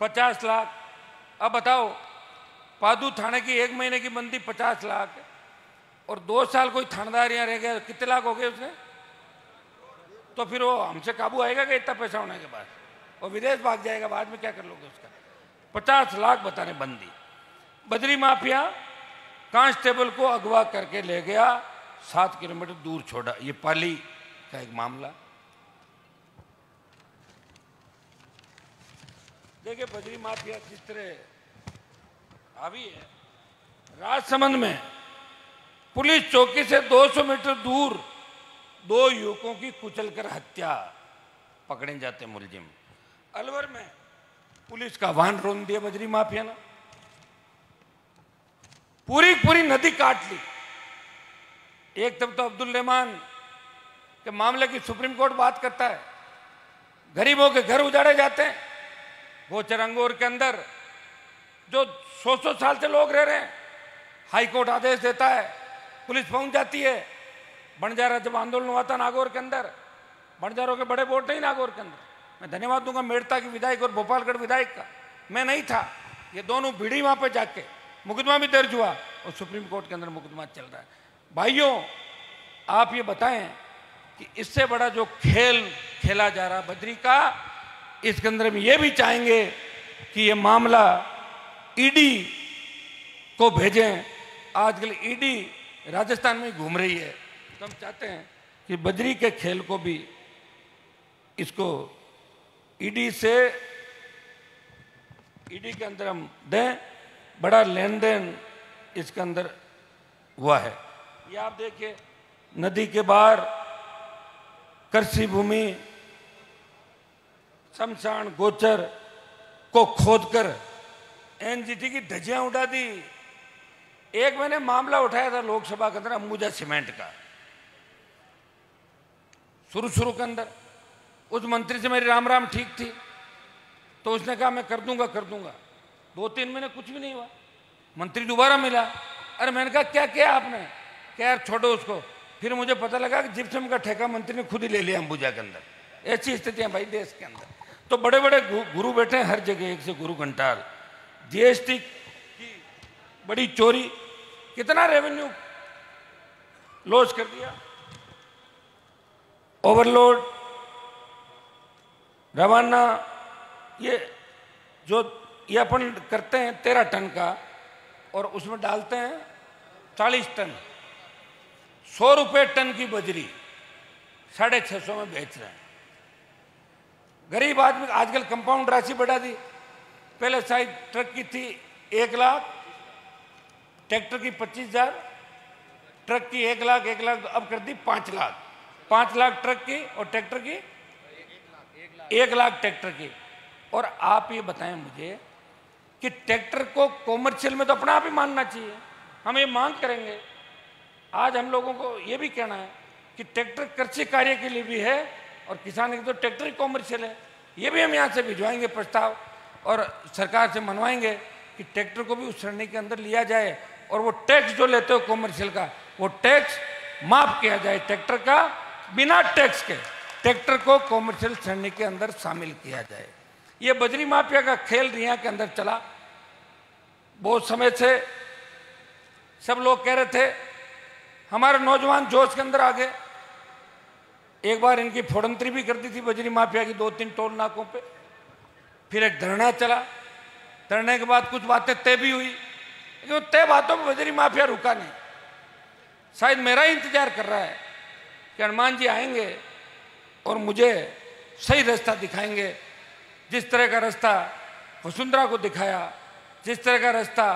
50 लाख। अब बताओ, पादू थाने की 1 महीने की बंदी 50 लाख और 2 साल कोई थानेदार यहाँ रह गया, कितने लाख हो गए उसने? तो फिर वो हमसे काबू आएगा कि इतना पैसा होने के बाद? वो विदेश भाग जाएगा, बाद में क्या कर लोगे उसका? 50 लाख बताने बंदी। बजरी माफिया कांस्टेबल को अगवा करके ले गया, 7 किलोमीटर दूर छोड़ा। ये पाली का एक मामला। देखिए बजरी माफिया किस तरह हावी है। राजसमंद में पुलिस चौकी से 200 मीटर दूर 2 युवकों की कुचलकर हत्या, पकड़े जाते मुलजिम। अलवर में पुलिस का वाहन रोन दिया बजरी माफिया ने, पूरी नदी काट ली। एक तब तो अब्दुल रहमान के मामले की सुप्रीम कोर्ट बात करता है, गरीबों के घर उजाड़े जाते हैं। गोचर अंगोर के अंदर जो 100 साल से लोग रह रहे हैं, हाई कोर्ट आदेश देता है, पुलिस पहुंच जाती है। बंजारा जब आंदोलन हुआ था नागौर के अंदर, बंजारों के बड़े वोट नहीं नागौर के अंदर। मैं धन्यवाद दूंगा मेड़ता के विधायक और भोपालगढ़ विधायक का, मैं नहीं था। ये दोनों भिड़ी वहां पे जाके मुकदमा भी दर्ज हुआ और सुप्रीम कोर्ट के अंदर मुकदमा चल रहा है। भाइयों, आप ये बताएं कि इससे बड़ा जो खेल खेला जा रहा बद्री का, इसके अंदर हम ये भी चाहेंगे कि ये मामला ईडी को भेजें। आजकल ईडी राजस्थान में घूम रही है, तो हम चाहते हैं कि बद्री के खेल को भी इसको ईडी के अंदर हम दें। बड़ा लेन देन इसके अंदर हुआ है। ये आप देखिए, नदी के बाहर कृषि भूमि, शमशान गोचर को खोदकर एनजीटी की धज्जियां उड़ा दी। एक मैंने मामला उठाया था लोकसभा के अंदर अंबुजा सीमेंट का, शुरू के अंदर उस मंत्री से मेरी राम ठीक थी, तो उसने कहा मैं कर दूंगा। 2-3 महीने कुछ भी नहीं हुआ, मंत्री दोबारा मिला। अरे मैंने कहा क्या किया आपने? क्या यार छोड़ो उसको। फिर मुझे पता लगा कि जिप्सम का ठेका मंत्री ने खुद ही ले लिया अंबुजा के अंदर। ऐसी स्थितियां भाई देश के अंदर। तो बड़े बड़े गुरु बैठे हैं हर जगह, एक से गुरु घंटाल। जीएसटी की बड़ी चोरी, कितना रेवेन्यू लॉस कर दिया। ओवरलोड रवाना, ये अपन करते हैं 13 टन का और उसमें डालते हैं 40 टन। 100 रुपए टन की बजरी 650 में बेच रहे हैं। गरीब आदमी आजकल कंपाउंड राशि बढ़ा दी। पहले शायद ट्रक की थी 1 लाख, ट्रैक्टर की 25,000, ट्रक की 1 लाख, अब कर दी 5 लाख। 5 लाख ट्रक की और ट्रैक्टर की 1 लाख ट्रैक्टर की। और आप ये बताएं मुझे कि ट्रैक्टर को कॉमर्शियल में तो अपना आप ही मानना चाहिए। हम ये मांग करेंगे। आज हम लोगों को ये भी कहना है कि ट्रैक्टर कृषि कार्य के लिए भी है और किसान के तो ट्रैक्टर ही कॉमर्शियल है। ये भी हम यहाँ से भिजवाएंगे प्रस्ताव और सरकार से मनवाएंगे कि ट्रैक्टर को भी उस श्रेणी के अंदर लिया जाए और वो टैक्स जो लेते हो कॉमर्शियल का, वो टैक्स माफ किया जाए। ट्रैक्टर का बिना टैक्स के ट्रैक्टर को कॉमर्शियल श्रेणी के अंदर शामिल किया जाए। ये बजरी माफिया का खेल रिया के अंदर चला बहुत समय से। सब लोग कह रहे थे, हमारे नौजवान जोश के अंदर आ गए। एक बार इनकी फोड़ंतरी भी कर दी थी बजरी माफिया की 2-3 टोल नाकों पे। फिर एक धरना चला, धरने के बाद कुछ बातें तय भी हुई, लेकिन वो तय बातों पर बजरी माफिया रुका नहीं। शायद मेरा ही इंतजार कर रहा है कि हनुमान जी आएंगे और मुझे सही रास्ता दिखाएंगे। जिस तरह का रास्ता वसुंधरा को दिखाया, जिस तरह का रास्ता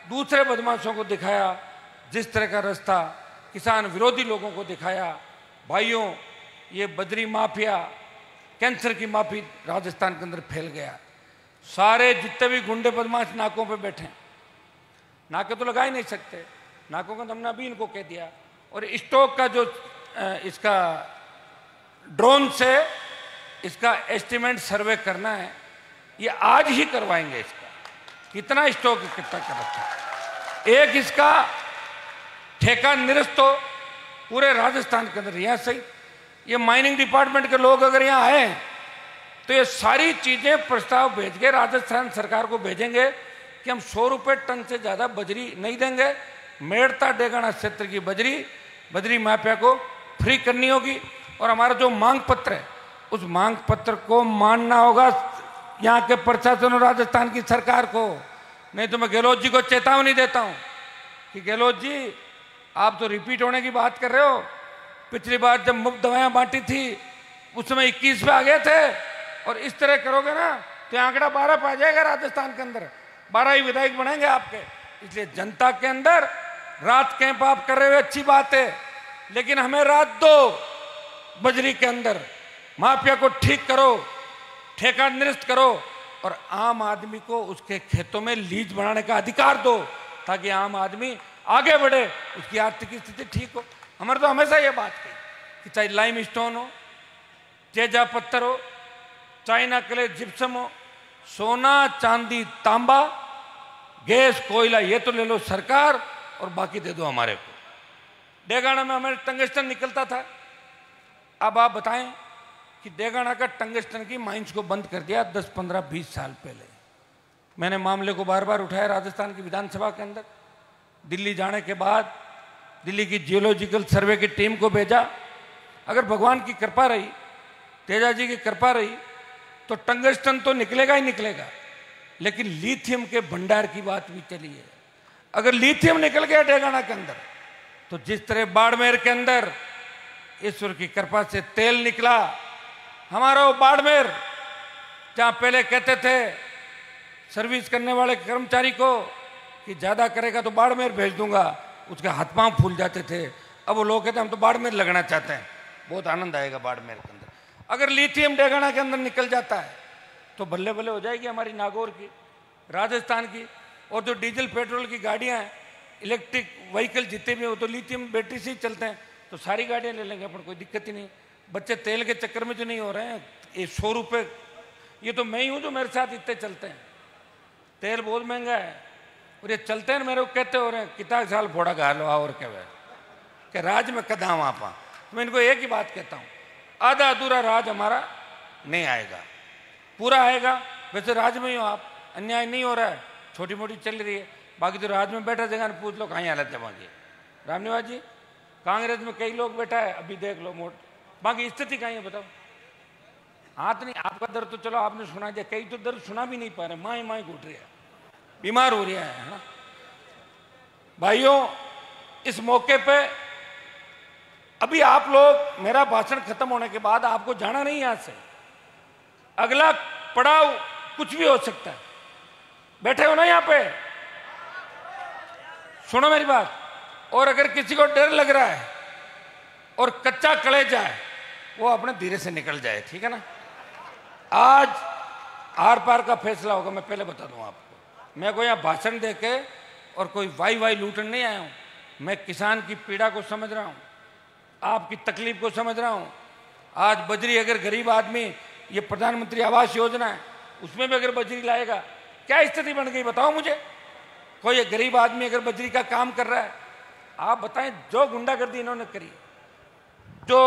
दूसरे बदमाशों को दिखाया, जिस तरह का रास्ता किसान विरोधी लोगों को दिखाया। भाइयों, ये बजरी माफिया कैंसर की माफी राजस्थान के अंदर फैल गया। सारे जितने भी गुंडे बदमाश नाकों पे बैठे, नाके तो लगा ही नहीं सकते, नाकों का हमने अभी इनको कह दिया। और स्टॉक का जो इसका ड्रोन से इसका एस्टिमेट सर्वे करना है, ये आज ही करवाएंगे। इसका कितना स्टॉक इकट्ठा कर रखा है। एक इसका ठेका निरस्त हो पूरे राजस्थान के अंदर, यहाँ सही ये माइनिंग डिपार्टमेंट के लोग अगर यहाँ आए तो ये सारी चीजें प्रस्ताव भेज के राजस्थान सरकार को भेजेंगे कि हम 100 रुपए टन से ज्यादा बजरी नहीं देंगे। मेड़ता डेगाना क्षेत्र की बजरी माफिया को फ्री करनी होगी। और हमारा जो मांग पत्र है उस मांग पत्र को मानना होगा यहाँ के प्रशासन और राजस्थान की सरकार को। नहीं तो मैं गहलोत जी को चेतावनी देता हूँ कि गहलोत जी आप तो रिपीट होने की बात कर रहे हो। पिछली बार जब मुफ्त दवाएं बांटी थी उस समय 21 पे आ गए थे और इस तरह करोगे ना तो आंकड़ा 12 पे आ जाएगा। राजस्थान के अंदर 12 ही विधायक बनेंगे आपके। इसलिए जनता के अंदर रात कैंप आप कर रहे हो अच्छी बात है, लेकिन हमें रात दो। बजरी के अंदर माफिया को ठीक करो, ठेका निरस्त करो और आम आदमी को उसके खेतों में लीज बनाने का अधिकार दो ताकि आम आदमी आगे बढ़े, उसकी आर्थिक स्थिति ठीक हो। हमारे तो हमेशा ये बात की कि चाहे लाइम स्टोन हो, तेजा पत्थर हो, चाइना क्ले जिप्सम हो, सोना चांदी तांबा, गैस कोयला ये तो ले लो सरकार और बाकी दे दो हमारे को। डेगाना में हमारे टंगस्टन निकलता था। अब आप बताएं कि डेगाना का टंगस्टन की माइंस को बंद कर दिया 10, 15, 20 साल पहले। मैंने मामले को बार बार उठाया राजस्थान की विधानसभा के अंदर। दिल्ली जाने के बाद दिल्ली की जियोलॉजिकल सर्वे की टीम को भेजा। अगर भगवान की कृपा रही, तेजा जी की कृपा रही तो टंगस्टन तो निकलेगा ही निकलेगा, लेकिन लिथियम के भंडार की बात भी चली है। अगर लिथियम निकल गया डेगाना के अंदर तो जिस तरह बाड़मेर के अंदर ईश्वर की कृपा से तेल निकला, हमारा वो बाड़मेर जहां पहले कहते थे सर्विस करने वाले कर्मचारी को कि ज्यादा करेगा तो बाड़मेर भेज दूंगा, उसके हाथ पांव फूल जाते थे। अब वो लोग कहते हैं हम तो बाड़मेर लगना चाहते हैं। बहुत आनंद आएगा बाड़मेर के अंदर। अगर लिथियम डेगाना के अंदर निकल जाता है तो बल्ले बल्ले हो जाएगी हमारी नागौर की, राजस्थान की। और जो डीजल पेट्रोल की गाड़ियां हैं, इलेक्ट्रिक व्हीकल जितने भी हो तो लिथियम बैटरी से ही चलते हैं, तो सारी गाड़ियां ले लेंगे अपन, कोई दिक्कत ही नहीं। बच्चे तेल के चक्कर में जो नहीं हो रहे हैं। ये 100 रुपये, ये तो मैं ही हूं जो मेरे साथ इतने चलते हैं। तेल बहुत महंगा है और ये चलते हैं मेरे को कहते हो रहे हैं कितना साल फोड़ा गा लो और क्या राज में कदाम आपा। तो मैं इनको एक ही बात कहता हूँ, आधा अधूरा राज हमारा नहीं आएगा, पूरा आएगा। वैसे राज में ही हो आप, अन्याय नहीं हो रहा है, छोटी मोटी चल रही है। बाकी तो राज में बैठा जगह पूछ लो कहीं हालत है बाकी। रामनिवास जी, कांग्रेस में कई लोग बैठा है, अभी देख लो मोट, बाकी स्थिति कहीं है बताओ। हाथ नहीं, आपका दर्द तो चलो आपने सुना दिया, कई तो दर्द सुना भी नहीं पा रहे, माई घुट रही है, बीमार हो रहा है ना। भाइयों, इस मौके पे अभी आप लोग, मेरा भाषण खत्म होने के बाद आपको जाना नहीं यहां से, अगला पड़ाव कुछ भी हो सकता है। बैठे हो ना यहां पे, सुनो मेरी बात। और अगर किसी को डर लग रहा है और कच्चा कलेजा है, वो अपने धीरे से निकल जाए, ठीक है ना। आज आर पार का फैसला होगा, मैं पहले बता दूं आपको। मैं कोई यहाँ भाषण दे के और कोई वाई लूटन नहीं आया हूं। मैं किसान की पीड़ा को समझ रहा हूं, आपकी तकलीफ को समझ रहा हूं। आज बजरी, अगर गरीब आदमी, ये प्रधानमंत्री आवास योजना है, उसमें भी अगर बजरी लाएगा, क्या स्थिति बन गई बताओ मुझे। कोई गरीब आदमी अगर बजरी का काम कर रहा है, आप बताएं, जो गुंडागर्दी इन्होंने करी, जो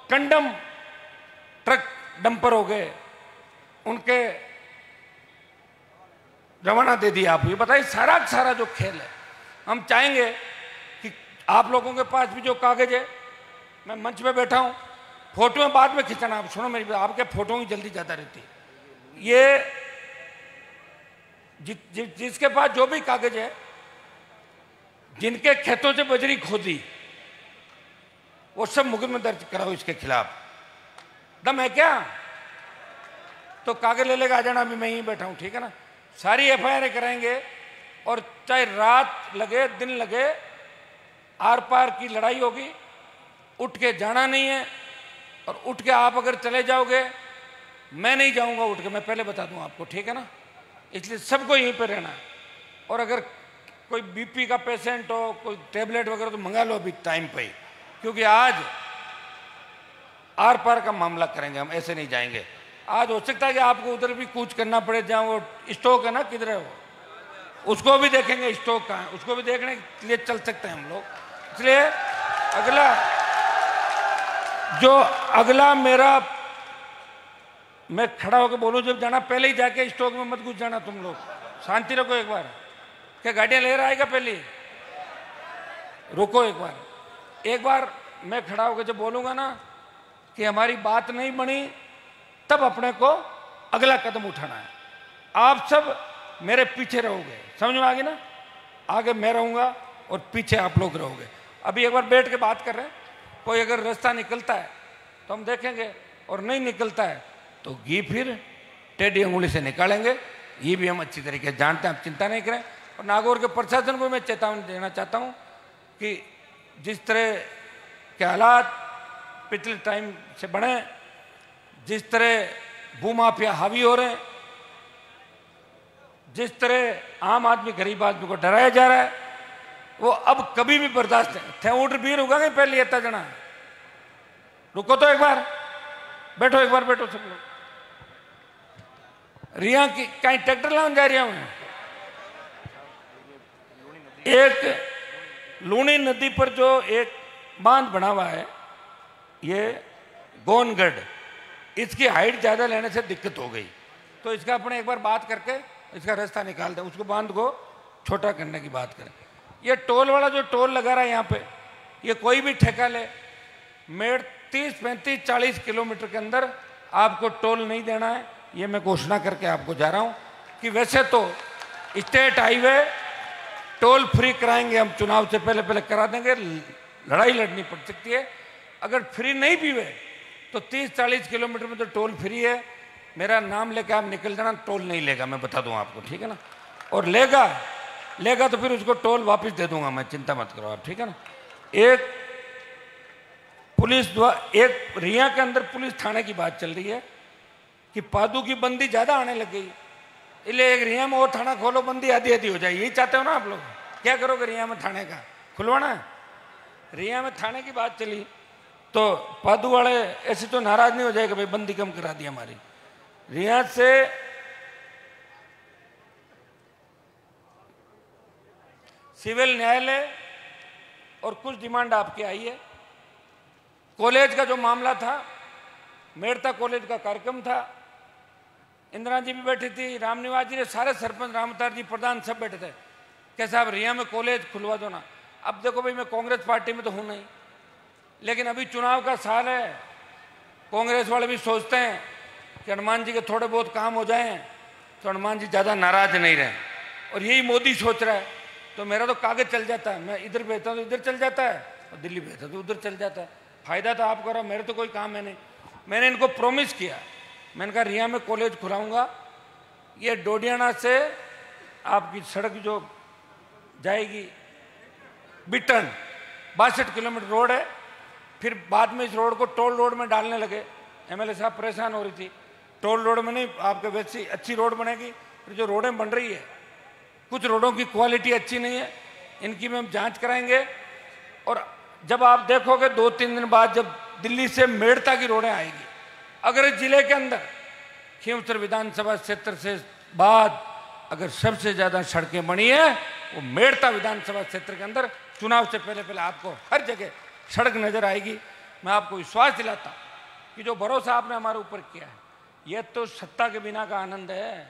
कंडम ट्रक डंपर हो गए, उनके रवाना दे दिया। आप ये बताइए, सारा जो खेल है। हम चाहेंगे कि आप लोगों के पास भी जो कागज है, मैं मंच पे बैठा हूं, फोटो में बाद में खींचना। आप सुनो मेरी, आपके फोटो की जल्दी ज्यादा रहती है। ये जिसके पास जो भी कागज है, जिनके खेतों से बजरी खोदी, वो सब मुकदमा दर्ज कराओ इसके खिलाफ। दम है क्या? तो कागज ले लेकर आ जाना, अभी मैं यहीं बैठा हूं, ठीक है ना। सारी एफआईआर कराएंगे और चाहे रात लगे दिन लगे, आर पार की लड़ाई होगी। उठ के जाना नहीं है, और उठ के आप अगर चले जाओगे, मैं नहीं जाऊंगा उठ के, मैं पहले बता दूं आपको, ठीक है ना। इसलिए सबको यहीं पे रहना है। और अगर कोई बीपी का पेशेंट हो, कोई टेबलेट वगैरह, तो मंगा लो अभी टाइम पे ही, क्योंकि आज आर पार का मामला करेंगे हम, ऐसे नहीं जाएंगे। आज हो सकता है कि आपको उधर भी कूच करना पड़े, जहां वो स्टॉक है ना, किधर है वो, उसको भी देखेंगे स्टॉक कहाँ है, उसको भी देखने के लिए चल सकते हैं हम लोग। इसलिए अगला जो अगला मेरा, मैं खड़ा होकर बोलूं जब जाना, पहले ही जाके स्टॉक में मत घुस जाना तुम लोग, शांति रखो एक बार। क्या गाड़ियां ले रहा आएगा? पहले रुको एक बार मैं खड़ा होकर जब बोलूंगा ना कि हमारी बात नहीं बनी, तब अपने को अगला कदम उठाना है। आप सब मेरे पीछे रहोगे, समझ में आ गई ना? आगे मैं रहूंगा और पीछे आप लोग रहोगे। अभी एक बार बैठ के बात कर रहे हैं, कोई अगर रास्ता निकलता है तो हम देखेंगे, और नहीं निकलता है तो घी फिर टेढ़ी अंगुली से निकालेंगे। ये भी हम अच्छी तरीके से जानते हैं, आप चिंता नहीं करें। और नागौर के प्रशासन को मैं चेतावनी देना चाहता हूँ कि जिस तरह के हालात पिछले टाइम से बने, जिस तरह भूमाफिया हावी हो रहे हैं, जिस तरह आम आदमी गरीब आदमी को डराया जा रहा है, वो अब कभी भी बर्दाश्त नहीं। थे ऊँट बीर होगा नहीं पहले इतना जना। रुको तो एक बार, बैठो एक बार, बैठो सब लोग। रिया की कहीं ट्रैक्टर लाने जा रहा हूं। एक लूनी नदी पर जो एक बांध बना हुआ है, ये गोनगढ़, इसकी हाइट ज्यादा लेने से दिक्कत हो गई, तो इसका अपने एक बार बात करके इसका रास्ता निकाल दें, उसको बांध को छोटा करने की बात करें। ये टोल वाला जो टोल लगा रहा है यहाँ पे, ये कोई भी ठेका ले, मेड़ 30, 35, 40 किलोमीटर के अंदर आपको टोल नहीं देना है। ये मैं घोषणा करके आपको जा रहा हूं कि वैसे तो स्टेट हाईवे टोल फ्री कराएंगे हम, चुनाव से पहले पहले करा देंगे, लड़ाई लड़नी पड़ सकती है। अगर फ्री नहीं भी हुए तो 30-40 किलोमीटर में तो टोल फ्री है। मेरा नाम लेके आप निकल जाना, टोल नहीं लेगा, मैं बता दूं आपको, ठीक है ना? और लेगा तो फिर उसको टोल वापस दे दूंगा मैं, चिंता मत करो आप, ठीक है ना? एक पुलिस एक रिया के अंदर पुलिस थाने की बात चल रही है कि पादू की बंदी ज्यादा आने लग गई, इसलिए एक रिया में और थाना खोलो, बंदी आधी आधी हो जाए। यही चाहते हो ना आप लोग? क्या करोगे रिया में थाने का खुलवाना है? रिया में थाने की बात चली तो पादू वाले ऐसे तो नाराज नहीं हो जाएगा, भाई बंदी कम करा दी हमारी। रिया से सिविल न्यायालय और कुछ डिमांड आपकी आई है। कॉलेज का जो मामला था, मेड़ता कॉलेज का कार्यक्रम था, इंदिरा जी भी बैठी थी, रामनिवास जी ने, सारे सरपंच, रामतार जी प्रधान सब बैठे थे। क्या साहब रिया में कॉलेज खुलवा दो ना। अब देखो भाई, मैं कांग्रेस पार्टी में तो हूं नहीं, लेकिन अभी चुनाव का साल है, कांग्रेस वाले भी सोचते हैं कि हनुमान जी के थोड़े बहुत काम हो जाएं तो हनुमान जी ज़्यादा नाराज नहीं रहे, और यही मोदी सोच रहा है। तो मेरा तो कागज चल जाता है, मैं इधर भेजता हूँ तो इधर चल जाता है, और दिल्ली भेजता तो उधर चल जाता है। फायदा तो आप करो, मेरे तो कोई काम है नहीं। मैंने इनको प्रॉमिस किया, मैंने कहा रिया में कॉलेज खुलाऊंगा। ये डोडियाना से आपकी सड़क जो जाएगी बिटन, 62 किलोमीटर रोड है। फिर बाद में इस रोड को टोल रोड में डालने लगे, एमएलए साहब परेशान हो रही थी। टोल रोड में नहीं, आपके वैसी अच्छी रोड बनेगी। फिर जो रोडें बन रही है, कुछ रोडों की क्वालिटी अच्छी नहीं है, इनकी में हम जांच कराएंगे। और जब आप देखोगे 2-3 दिन बाद जब दिल्ली से मेड़ता की रोडें आएगी, अगर इस जिले के अंदर खींवसर विधानसभा क्षेत्र से बाद अगर सबसे ज्यादा सड़कें बनी है वो मेड़ता विधानसभा क्षेत्र के अंदर, चुनाव से पहले पहले आपको हर जगह सड़क नजर आएगी। मैं आपको विश्वास दिलाता हूं कि जो भरोसा आपने हमारे ऊपर किया है, यह तो सत्ता के बिना का आनंद है।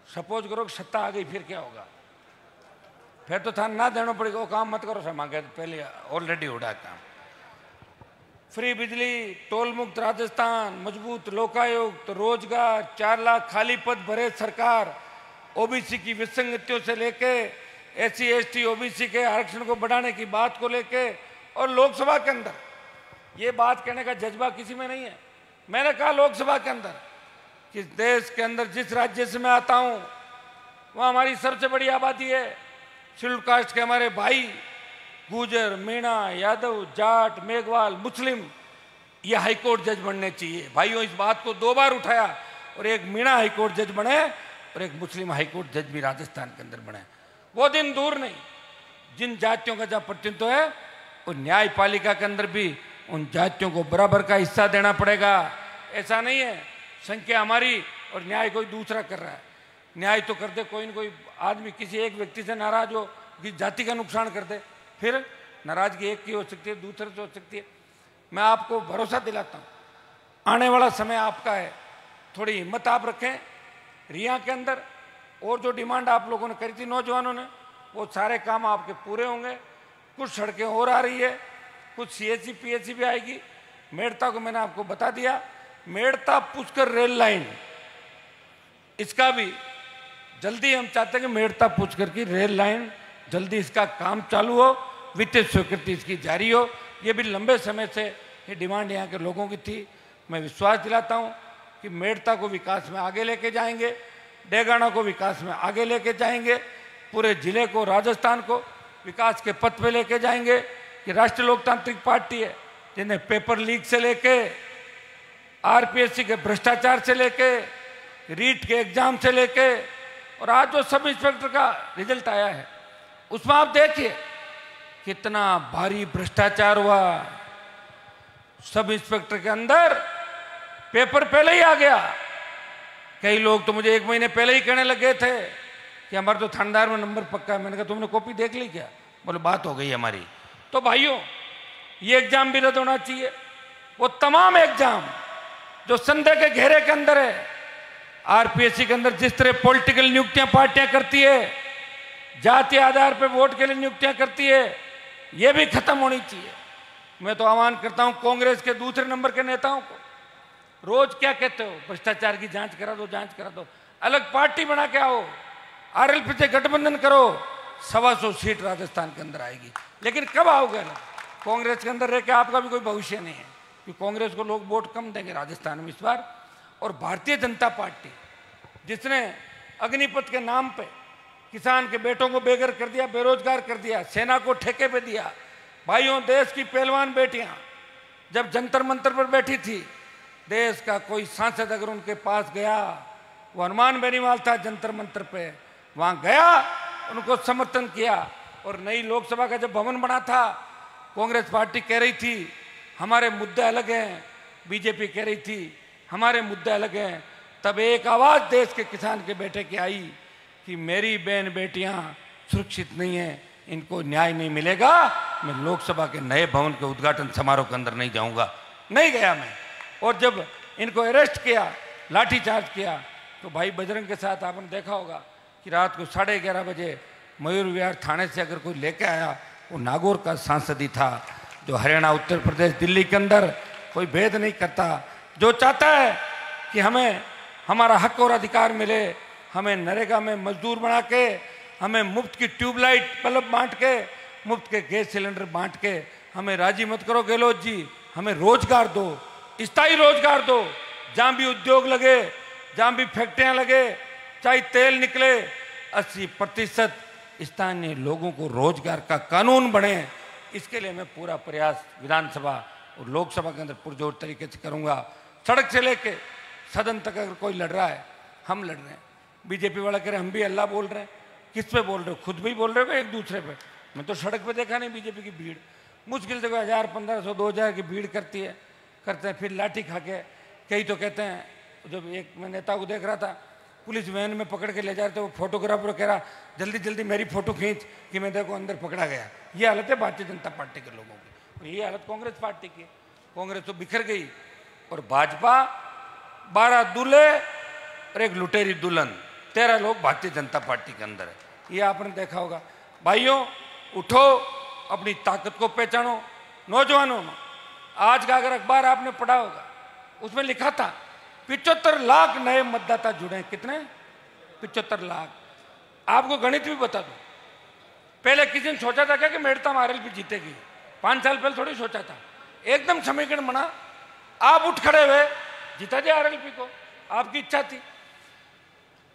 सपोज करो कि सत्ता आ गई, फिर क्या होगा? फिर तो था ना देना पड़ेगा, वो काम मत करो, समागे पहले ऑलरेडी हो रहा काम। फ्री बिजली, टोल मुक्त राजस्थान, मजबूत लोकायुक्त, रोजगार, 4 लाख खाली पद भरे सरकार, ओबीसी की विसंगतियों से लेके SC ST OBC के आरक्षण को बढ़ाने की बात को लेके, और लोकसभा के अंदर ये बात कहने का जज्बा किसी में नहीं है। मैंने कहा लोकसभा के अंदर कि देश के अंदर जिस राज्य से मैं आता हूं वहां हमारी सबसे बड़ी आबादी है। शेड्यूल कास्ट के हमारे भाई गुजर, मीणा, यादव, जाट, मेघवाल, मुस्लिम, ये हाईकोर्ट जज बनने चाहिए। भाइयों, इस बात को 2 बार उठाया, और एक मीणा हाईकोर्ट जज बने और एक मुस्लिम हाईकोर्ट जज भी राजस्थान के अंदर बने। वो दिन दूर नहीं, जिन जातियों का जहां प्रतिनिधित्व है, और न्यायपालिका के अंदर भी उन जातियों को बराबर का हिस्सा देना पड़ेगा। ऐसा नहीं है संख्या हमारी और न्याय कोई दूसरा कर रहा है। न्याय तो कर दे कोई न कोई आदमी, किसी एक व्यक्ति से नाराज हो, किसी जाति का नुकसान कर दे, फिर नाराजगी एक की हो सकती है, दूसरे से हो सकती है। मैं आपको भरोसा दिलाता हूं, आने वाला समय आपका है। थोड़ी हिम्मत आप रखें रिया के अंदर, और जो डिमांड आप लोगों ने करी थी नौजवानों ने, वो सारे काम आपके पूरे होंगे। कुछ सड़कें और आ रही है, कुछ सीएचसी पीएचसी भी आएगी। मेड़ता को मैंने आपको बता दिया, मेड़ता पुष्कर रेल लाइन, इसका भी जल्दी हम चाहते हैं कि मेड़ता पुष्कर की रेल लाइन जल्दी इसका काम चालू हो, वित्तीय स्वीकृति इसकी जारी हो। ये भी लंबे समय से ये डिमांड यहाँ के लोगों की थी। मैं विश्वास दिलाता हूँ कि मेड़ता को विकास में आगे लेके जाएंगे, डेगाना को विकास में आगे लेके जाएंगे, पूरे जिले को, राजस्थान को विकास के पथ पे लेके जाएंगे। कि राष्ट्रीय लोकतांत्रिक पार्टी है जिन्हें पेपर लीक से लेके, आरपीएससी के भ्रष्टाचार से लेके, रीट के एग्जाम से लेके, और आज जो सब इंस्पेक्टर का रिजल्ट आया है उसमें आप देखिए कितना भारी भ्रष्टाचार हुआ। सब इंस्पेक्टर के अंदर पेपर पहले ही आ गया। कई लोग तो मुझे 1 महीने पहले ही कहने लगे थे कि हमारे तो थानेदार में नंबर पक्का है। मैंने कहा तुमने कॉपी देख ली क्या? बोले बात हो गई हमारी। तो भाइयों, ये एग्जाम भी रद्द होना चाहिए। वो तमाम एग्जाम जो संदेह के घेरे के अंदर है, आरपीएससी के अंदर जिस तरह पॉलिटिकल नियुक्तियां पार्टियां करती है, जाति आधार पर वोट के लिए नियुक्तियां करती है, ये भी खत्म होनी चाहिए। मैं तो आह्वान करता हूं कांग्रेस के दूसरे नंबर के नेताओं को, रोज क्या कहते हो, भ्रष्टाचार की जांच करा दो, जांच करा दो, अलग पार्टी बना के आओ, आरएलपी से गठबंधन करो, 125 सीट राजस्थान के अंदर आएगी। लेकिन कब आओगे? कांग्रेस के अंदर रह के आपका भी कोई भविष्य नहीं है, क्योंकि कांग्रेस को लोग वोट कम देंगे राजस्थान में इस बार। और भारतीय जनता पार्टी जिसने अग्निपथ के नाम पे किसान के बेटों को बेघर कर दिया, बेरोजगार कर दिया, सेना को ठेके पे दिया। भाइयों, देश की पहलवान बेटियां जब जंतर मंतर पर बैठी थी, देश का कोई सांसद अगर उनके पास गया, वो हनुमान बेनीवाल था जंतर मंतर पे, वहां गया, उनको समर्थन किया। और नई लोकसभा का जब भवन बना था, कांग्रेस पार्टी कह रही थी हमारे मुद्दे अलग हैं, बीजेपी कह रही थी हमारे मुद्दे अलग हैं, तब एक आवाज देश के किसान के बेटे की आई कि मेरी बहन बेटियां सुरक्षित नहीं है, इनको न्याय नहीं मिलेगा, मैं लोकसभा के नए भवन के उद्घाटन समारोह के अंदर नहीं जाऊंगा। नहीं गया मैं। और जब इनको अरेस्ट किया, लाठीचार्ज किया, तो भाई बजरंग के साथ आपने देखा होगा कि रात को 11:30 बजे मयूर विहार थाने से अगर कोई लेके आया, वो नागौर का सांसद ही था, जो हरियाणा, उत्तर प्रदेश, दिल्ली के अंदर कोई भेद नहीं करता, जो चाहता है कि हमें हमारा हक और अधिकार मिले, हमें नरेगा में मजदूर बना के, हमें मुफ्त की ट्यूबलाइट बल्ब बांट के, मुफ्त के गैस सिलेंडर बांट के हमें राजी मत करो गहलोत जी, हमें रोजगार दो, स्थायी रोजगार दो, जहां भी उद्योग लगे, जहां भी फैक्ट्रियां लगे, चाहे तेल निकले, 80% स्थानीय लोगों को रोजगार का कानून बने। इसके लिए मैं पूरा प्रयास विधानसभा और लोकसभा के अंदर पुरजोर तरीके से करूंगा। सड़क से लेके सदन तक अगर कोई लड़ रहा है, हम लड़ रहे हैं। बीजेपी वाला कह रहे हैं हम भी अल्लाह बोल रहे हैं। किस पे बोल रहे हो? खुद भी बोल रहे हो एक दूसरे पे? मैं तो सड़क पे देखा नहीं बीजेपी की भीड़, मुश्किल से 1000, 1500, 2000 की भीड़ करती है, करते हैं, फिर लाठी खा के। कई तो कहते हैं, जब एक मैं नेता को देख रहा था, पुलिस वैन में पकड़ के ले जा रहे थे, वो फोटोग्राफर कह रहा जल्दी जल्दी मेरी फोटो खींच कि मैं देखो अंदर पकड़ा गया। ये हालत है भारतीय जनता पार्टी के लोगों की, और ये हालत कांग्रेस पार्टी की। कांग्रेस तो बिखर गई, और भाजपा 12 दूल्हे और एक लुटेरी दुल्हन, 13 लोग भारतीय जनता पार्टी के अंदर है। ये आपने देखा होगा। भाइयों, उठो, अपनी ताकत को पहचानो। नौजवानों, आज का अगर अखबार आपने पढ़ा होगा, उसमें लिखा था 75 लाख नए मतदाता जुड़े हैं। कितने? 75 लाख। आपको गणित भी बता दो, पहले किसी ने सोचा था क्या कि मेड़ता में आरएलपी जीतेगी? 5 साल पहले थोड़ी सोचा था। एकदम समीकरण बना, आप उठ खड़े हुए, जीता दिया आरएलपी को, आपकी इच्छा थी।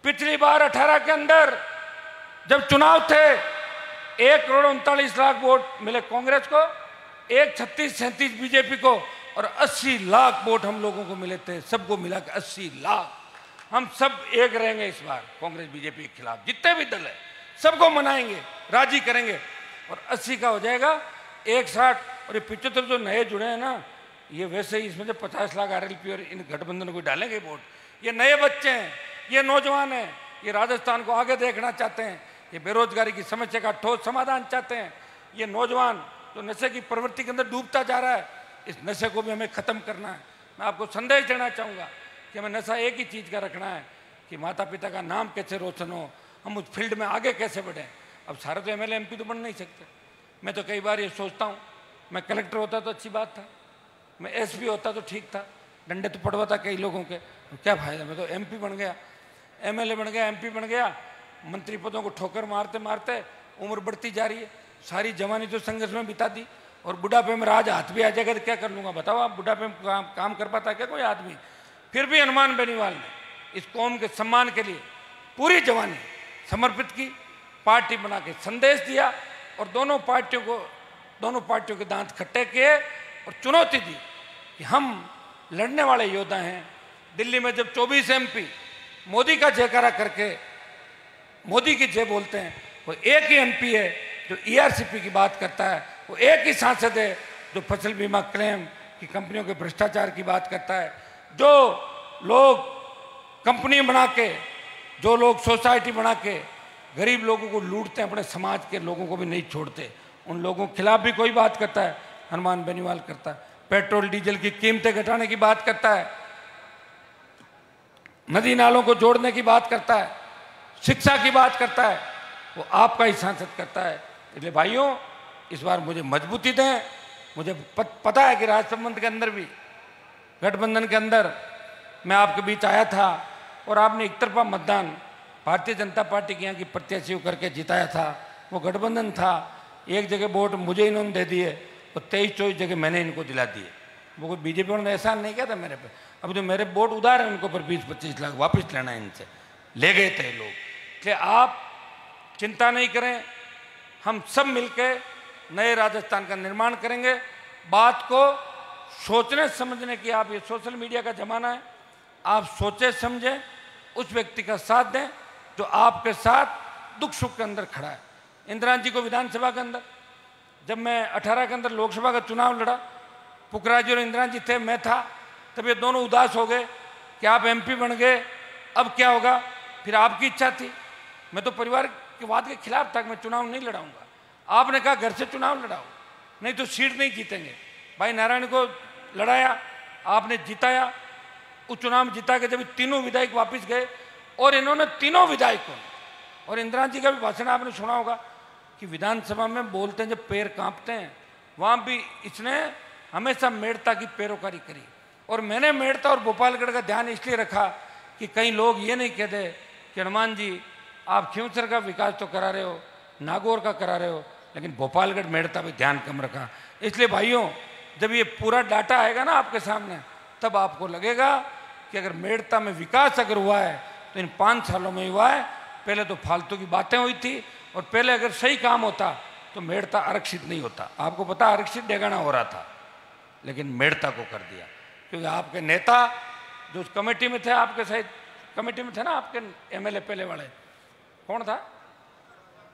पिछली बार 18 के अंदर जब चुनाव थे, 1,39,00,000 वोट मिले कांग्रेस को, 1,36,37 बीजेपी को, और 80 लाख वोट हम लोगों को मिले थे। सबको मिला के 80 लाख। हम सब एक रहेंगे इस बार कांग्रेस बीजेपी के खिलाफ। जितने भी दल है सबको मनाएंगे, राजी करेंगे, और 80 का हो जाएगा 160। और ये 75 जो नए जुड़े हैं ना, ये वैसे ही इसमें से 50 लाख आरएलपी और इन गठबंधन को डालेंगे वोट। ये नए बच्चे हैं, ये नौजवान हैं, ये राजस्थान को आगे देखना चाहते हैं, ये बेरोजगारी की समस्या का ठोस समाधान चाहते हैं। ये नौजवान जो नशे की प्रवृत्ति के अंदर डूबता जा रहा है, इस नशे को भी हमें ख़त्म करना है। मैं आपको संदेश देना चाहूँगा कि हमें नशा एक ही चीज़ का रखना है कि माता पिता का नाम कैसे रोशन हो, हम उस फील्ड में आगे कैसे बढ़ें। अब सारे तो एमएलए एमपी तो बन नहीं सकते। मैं तो कई बार ये सोचता हूँ, मैं कलेक्टर होता तो अच्छी बात था, मैं एसपी होता तो ठीक था, डंडे तो पड़वाता कई लोगों के, तो क्या फायदा। मैं तो एमपी बन गया, एमएलए बन गया, एमपी बन गया, मंत्री पदों को ठोकर मारते मारते उम्र बढ़ती जा रही है। सारी जवानी तो संघर्ष में बिता दी और बुढ़ापे में आज हाथ भी आ जाएगा तो क्या कर लूँगा बताओ आप। बुढ़ापे में काम कर पाता है क्या कोई आदमी। फिर भी हनुमान बेनीवाल ने इस कौम के सम्मान के लिए पूरी जवानी समर्पित की, पार्टी बना के संदेश दिया और दोनों पार्टियों के दांत खट्टे किए और चुनौती दी कि हम लड़ने वाले योद्धा हैं। दिल्ली में जब 24 एमपी मोदी का जयकारा करके मोदी की जय बोलते हैं, वो एक ही एमपी है जो ईआरसीपी की बात करता है, वो एक ही सांसद है जो फसल बीमा क्लेम की कंपनियों के भ्रष्टाचार की बात करता है। जो लोग कंपनी बना के, जो लोग सोसाइटी बना के गरीब लोगों को लूटते हैं, अपने समाज के लोगों को भी नहीं छोड़ते, उन लोगों के खिलाफ भी कोई बात करता है, हनुमान बेनीवाल करता है। पेट्रोल डीजल की कीमतें घटाने की बात करता है, नदी नालों को जोड़ने की बात करता है, शिक्षा की बात करता है, वो आपका ही सांसद करता है। इसलिए भाइयों, इस बार मुझे मजबूती दें। मुझे पता है कि राजसमंद के अंदर भी, गठबंधन के अंदर मैं आपके बीच आया था और आपने एक तरफा मतदान भारतीय जनता पार्टी के यहाँ की प्रत्याशी करके जिताया था। वो गठबंधन था, एक जगह वोट मुझे इन्होंने दे दिए और 23-24 जगह मैंने इनको दिला दिए। वो कोई बीजेपी ने एहसान नहीं किया था मेरे पे। अब जो मेरे वोट उधार है उनको पर 20-25 लाख वापस लेना है इनसे, ले गए थे लोग। इसलिए आप चिंता नहीं करें, हम सब मिलके नए राजस्थान का निर्माण करेंगे। बात को सोचने समझने की, आप ये सोशल मीडिया का जमाना है, आप सोचे समझें, उस व्यक्ति का साथ दें जो आपके साथ दुख सुख के अंदर खड़ा है। इंदिरा जी को विधानसभा के अंदर, जब मैं 18 के अंदर लोकसभा का चुनाव लड़ा, पुखराज जी और इंदिरा जी थे, मैं था, तब ये दोनों उदास हो गए कि आप एमपी बन गए, अब क्या होगा। फिर आपकी इच्छा थी, मैं तो परिवार की बात के खिलाफ था कि मैं चुनाव नहीं लड़ाऊंगा। आपने कहा घर से चुनाव लड़ाओ, नहीं तो सीट नहीं जीतेंगे। भाई नारायण को लड़ाया, आपने जिताया, उस चुनाव जिता के जब तीनों विधायक वापस गए और इन्होंने तीनों विधायकों, और इंदिरा जी का भी भाषण आपने सुना होगा कि विधानसभा में बोलते हैं जब पैर कांपते हैं, वहाँ भी इसने हमेशा मेड़ता की पैरोकारी करी। और मैंने मेड़ता और गोपालगढ़ का ध्यान इसलिए रखा कि कई लोग ये नहीं कहते कि हनुमान जी आप खींवसर का विकास तो करा रहे हो, नागौर का करा रहे हो, लेकिन भोपालगढ़ मेड़ता पे ध्यान कम रखा। इसलिए भाइयों, जब ये पूरा डाटा आएगा ना आपके सामने, तब आपको लगेगा कि अगर मेड़ता में विकास अगर हुआ है तो इन 5 सालों में हुआ है। पहले तो फालतू की बातें हुई थी, और पहले अगर सही काम होता तो मेड़ता आरक्षित नहीं होता। आपको पता, आरक्षित डेगाना हो रहा था, लेकिन मेड़ता को कर दिया क्योंकि आपके नेता जो उस कमेटी में थे, आपके साथ कमेटी में थे ना आपके एमएलए पहले वाले, कौन था?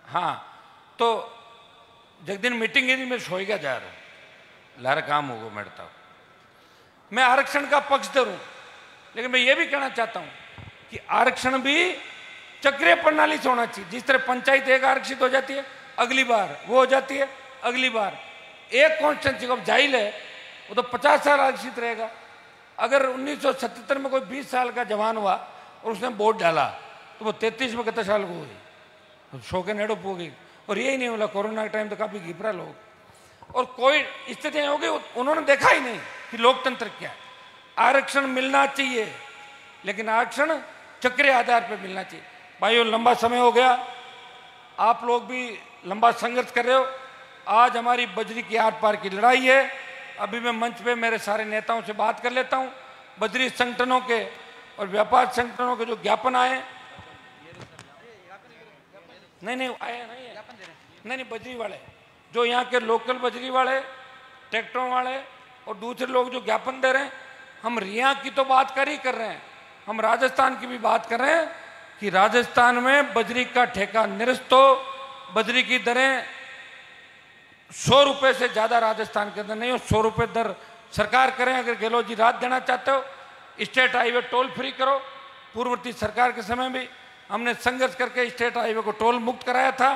हाँ, तो जगदिन मीटिंग में सोएगा जा रहा लारा काम होगा मेड़ता। मैं आरक्षण का पक्षधर हूं, लेकिन मैं ये भी कहना चाहता हूं कि आरक्षण भी चक्रीय प्रणाली से होना चाहिए। जिस तरह पंचायत एक आरक्षित हो जाती है, अगली बार वो हो जाती है, अगली बार एक कॉन्स्टिट्यूंसी को जाहिल है वो तो 50 साल आरक्षित रहेगा। अगर 1977 में कोई 20 साल का जवान हुआ और उसने वोट डाला तो वो 33 में कितने साल को हुई, 100 के नेड़ो हो गई। और यही नहीं बोला, कोरोना के टाइम तो काफी घिपरा लोग, और कोई स्थिति होगी उन्होंने देखा ही नहीं कि लोकतंत्र क्या है। आरक्षण मिलना चाहिए, लेकिन आरक्षण चक्रीय आधार पर मिलना चाहिए। भाइयों, लंबा समय हो गया, आप लोग भी लंबा संघर्ष कर रहे हो। आज हमारी बजरी की आर पार की लड़ाई है। अभी मैं मंच पे मेरे सारे नेताओं से बात कर लेता हूं। बजरी संगठनों के और व्यापार संगठनों के जो ज्ञापन आए, नहीं आए नहीं, बजरी वाले जो यहाँ के लोकल बजरी वाले, ट्रैक्टरों वाले और दूसरे लोग जो ज्ञापन दे रहे हैं, हम रिया की तो बात कर ही कर रहे हैं, हम राजस्थान की भी बात कर रहे हैं कि राजस्थान में बजरी का ठेका निरस्त हो। बजरी की दरें 100 रुपये से ज़्यादा राजस्थान के अंदर नहीं हो, 100 रुपये दर सरकार करें। अगर गहलोत जी रात देना चाहते हो, स्टेट हाईवे टोल फ्री करो। पूर्ववर्ती सरकार के समय भी हमने संघर्ष करके स्टेट हाईवे को टोल मुक्त कराया था,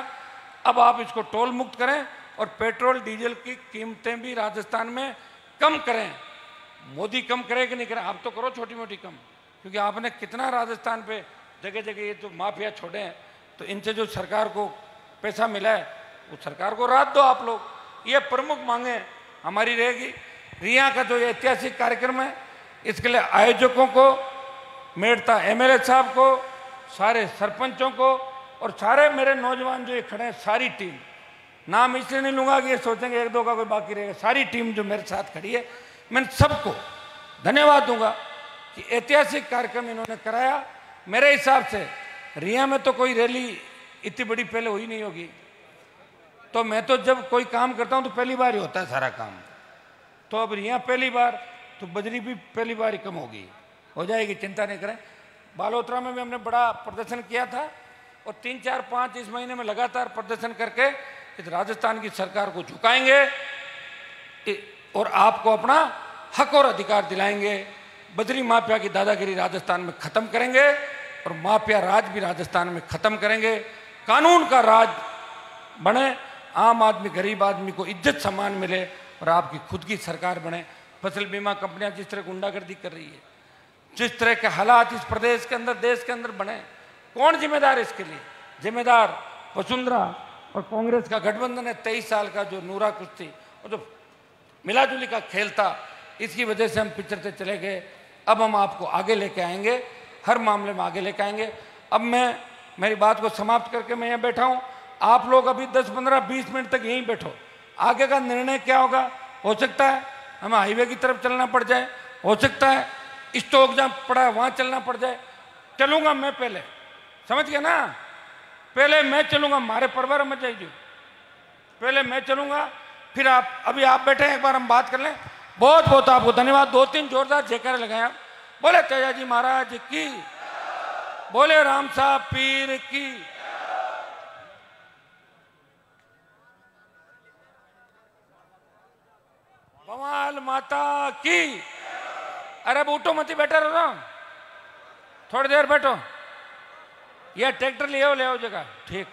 अब आप इसको टोल मुक्त करें। और पेट्रोल डीजल की कीमतें भी राजस्थान में कम करें। मोदी कम करे कि नहीं करें, आप तो करो छोटी मोटी कम, क्योंकि आपने कितना राजस्थान पे जगह जगह ये तो माफिया छोड़े हैं, तो इनसे जो सरकार को पैसा मिला है वो सरकार को राहत दो आप लोग। ये प्रमुख मांगे हमारी रहेगी। रिया का जो ये ऐतिहासिक कार्यक्रम है, इसके लिए आयोजकों को, मेड़ता एमएलए साहब को, सारे सरपंचों को और सारे मेरे नौजवान जो ये खड़े हैं, सारी टीम, नाम इसलिए नहीं लूंगा कि ये सोचेंगे एक दो का कोई बाकी रहेगा, सारी टीम जो मेरे साथ खड़ी है, मैं सबको धन्यवाद दूंगा कि ऐतिहासिक कार्यक्रम इन्होंने कराया। मेरे हिसाब से रिया में तो कोई रैली इतनी बड़ी पहले हुई नहीं होगी, तो मैं तो जब कोई काम करता हूं तो पहली बार ही होता है सारा काम, तो अब रिया पहली बार, तो बजरी भी पहली बार ही कम होगी, हो जाएगी, चिंता नहीं करें। बालोतरा में भी हमने बड़ा प्रदर्शन किया था और 3, 4, 5 इस महीने में लगातार प्रदर्शन करके इस राजस्थान की सरकार को झुकाएंगे और आपको अपना हक और अधिकार दिलाएंगे। बजरी माफिया की दादागिरी राजस्थान में खत्म करेंगे और माफिया राज भी राजस्थान में खत्म करेंगे। कानून का राज बने, आम आदमी गरीब आदमी को इज्जत सम्मान मिले और आपकी खुद की सरकार बने। फसल बीमा कंपनियां जिस तरह गुंडागर्दी कर रही है, जिस तरह के हालात इस प्रदेश के अंदर, देश के अंदर बने, कौन जिम्मेदार है इसके लिए? जिम्मेदार वसुंधरा और कांग्रेस का गठबंधन है। 23 साल का जो नूरा कुश्ती और जो मिलाजुली का खेल था, इसकी वजह से हम पिछड़ते चले गए। अब हम आपको आगे लेके आएंगे, हर मामले में आगे लेके आएंगे। अब मैं मेरी बात को समाप्त करके मैं यहाँ बैठा हूँ, आप लोग अभी 10, 15, 20 मिनट तक यहीं बैठो। आगे का निर्णय क्या होगा, हो सकता है हमें हाईवे की तरफ चलना पड़ जाए, हो सकता है स्टॉक जहाँ पड़ा है वहाँ चलना पड़ जाए। चलूंगा मैं पहले, समझ गया ना, पहले मैं चलूंगा, हमारे परिवार में जाइए, पहले मैं चलूंगा, फिर आप, अभी आप बैठे हैं, एक बार हम बात कर लें। बहुत बहुत आपको धन्यवाद। 2-3 जोरदार जयकारे लगाए आप। बोले तेजा जी महाराज की, बोले राम साहब पीर की। भवाल माता की। अरे अब उठो मत, बैठा रहो, थोड़ी देर बैठो। यह ट्रैक्टर ले आओ जगह, ठीक।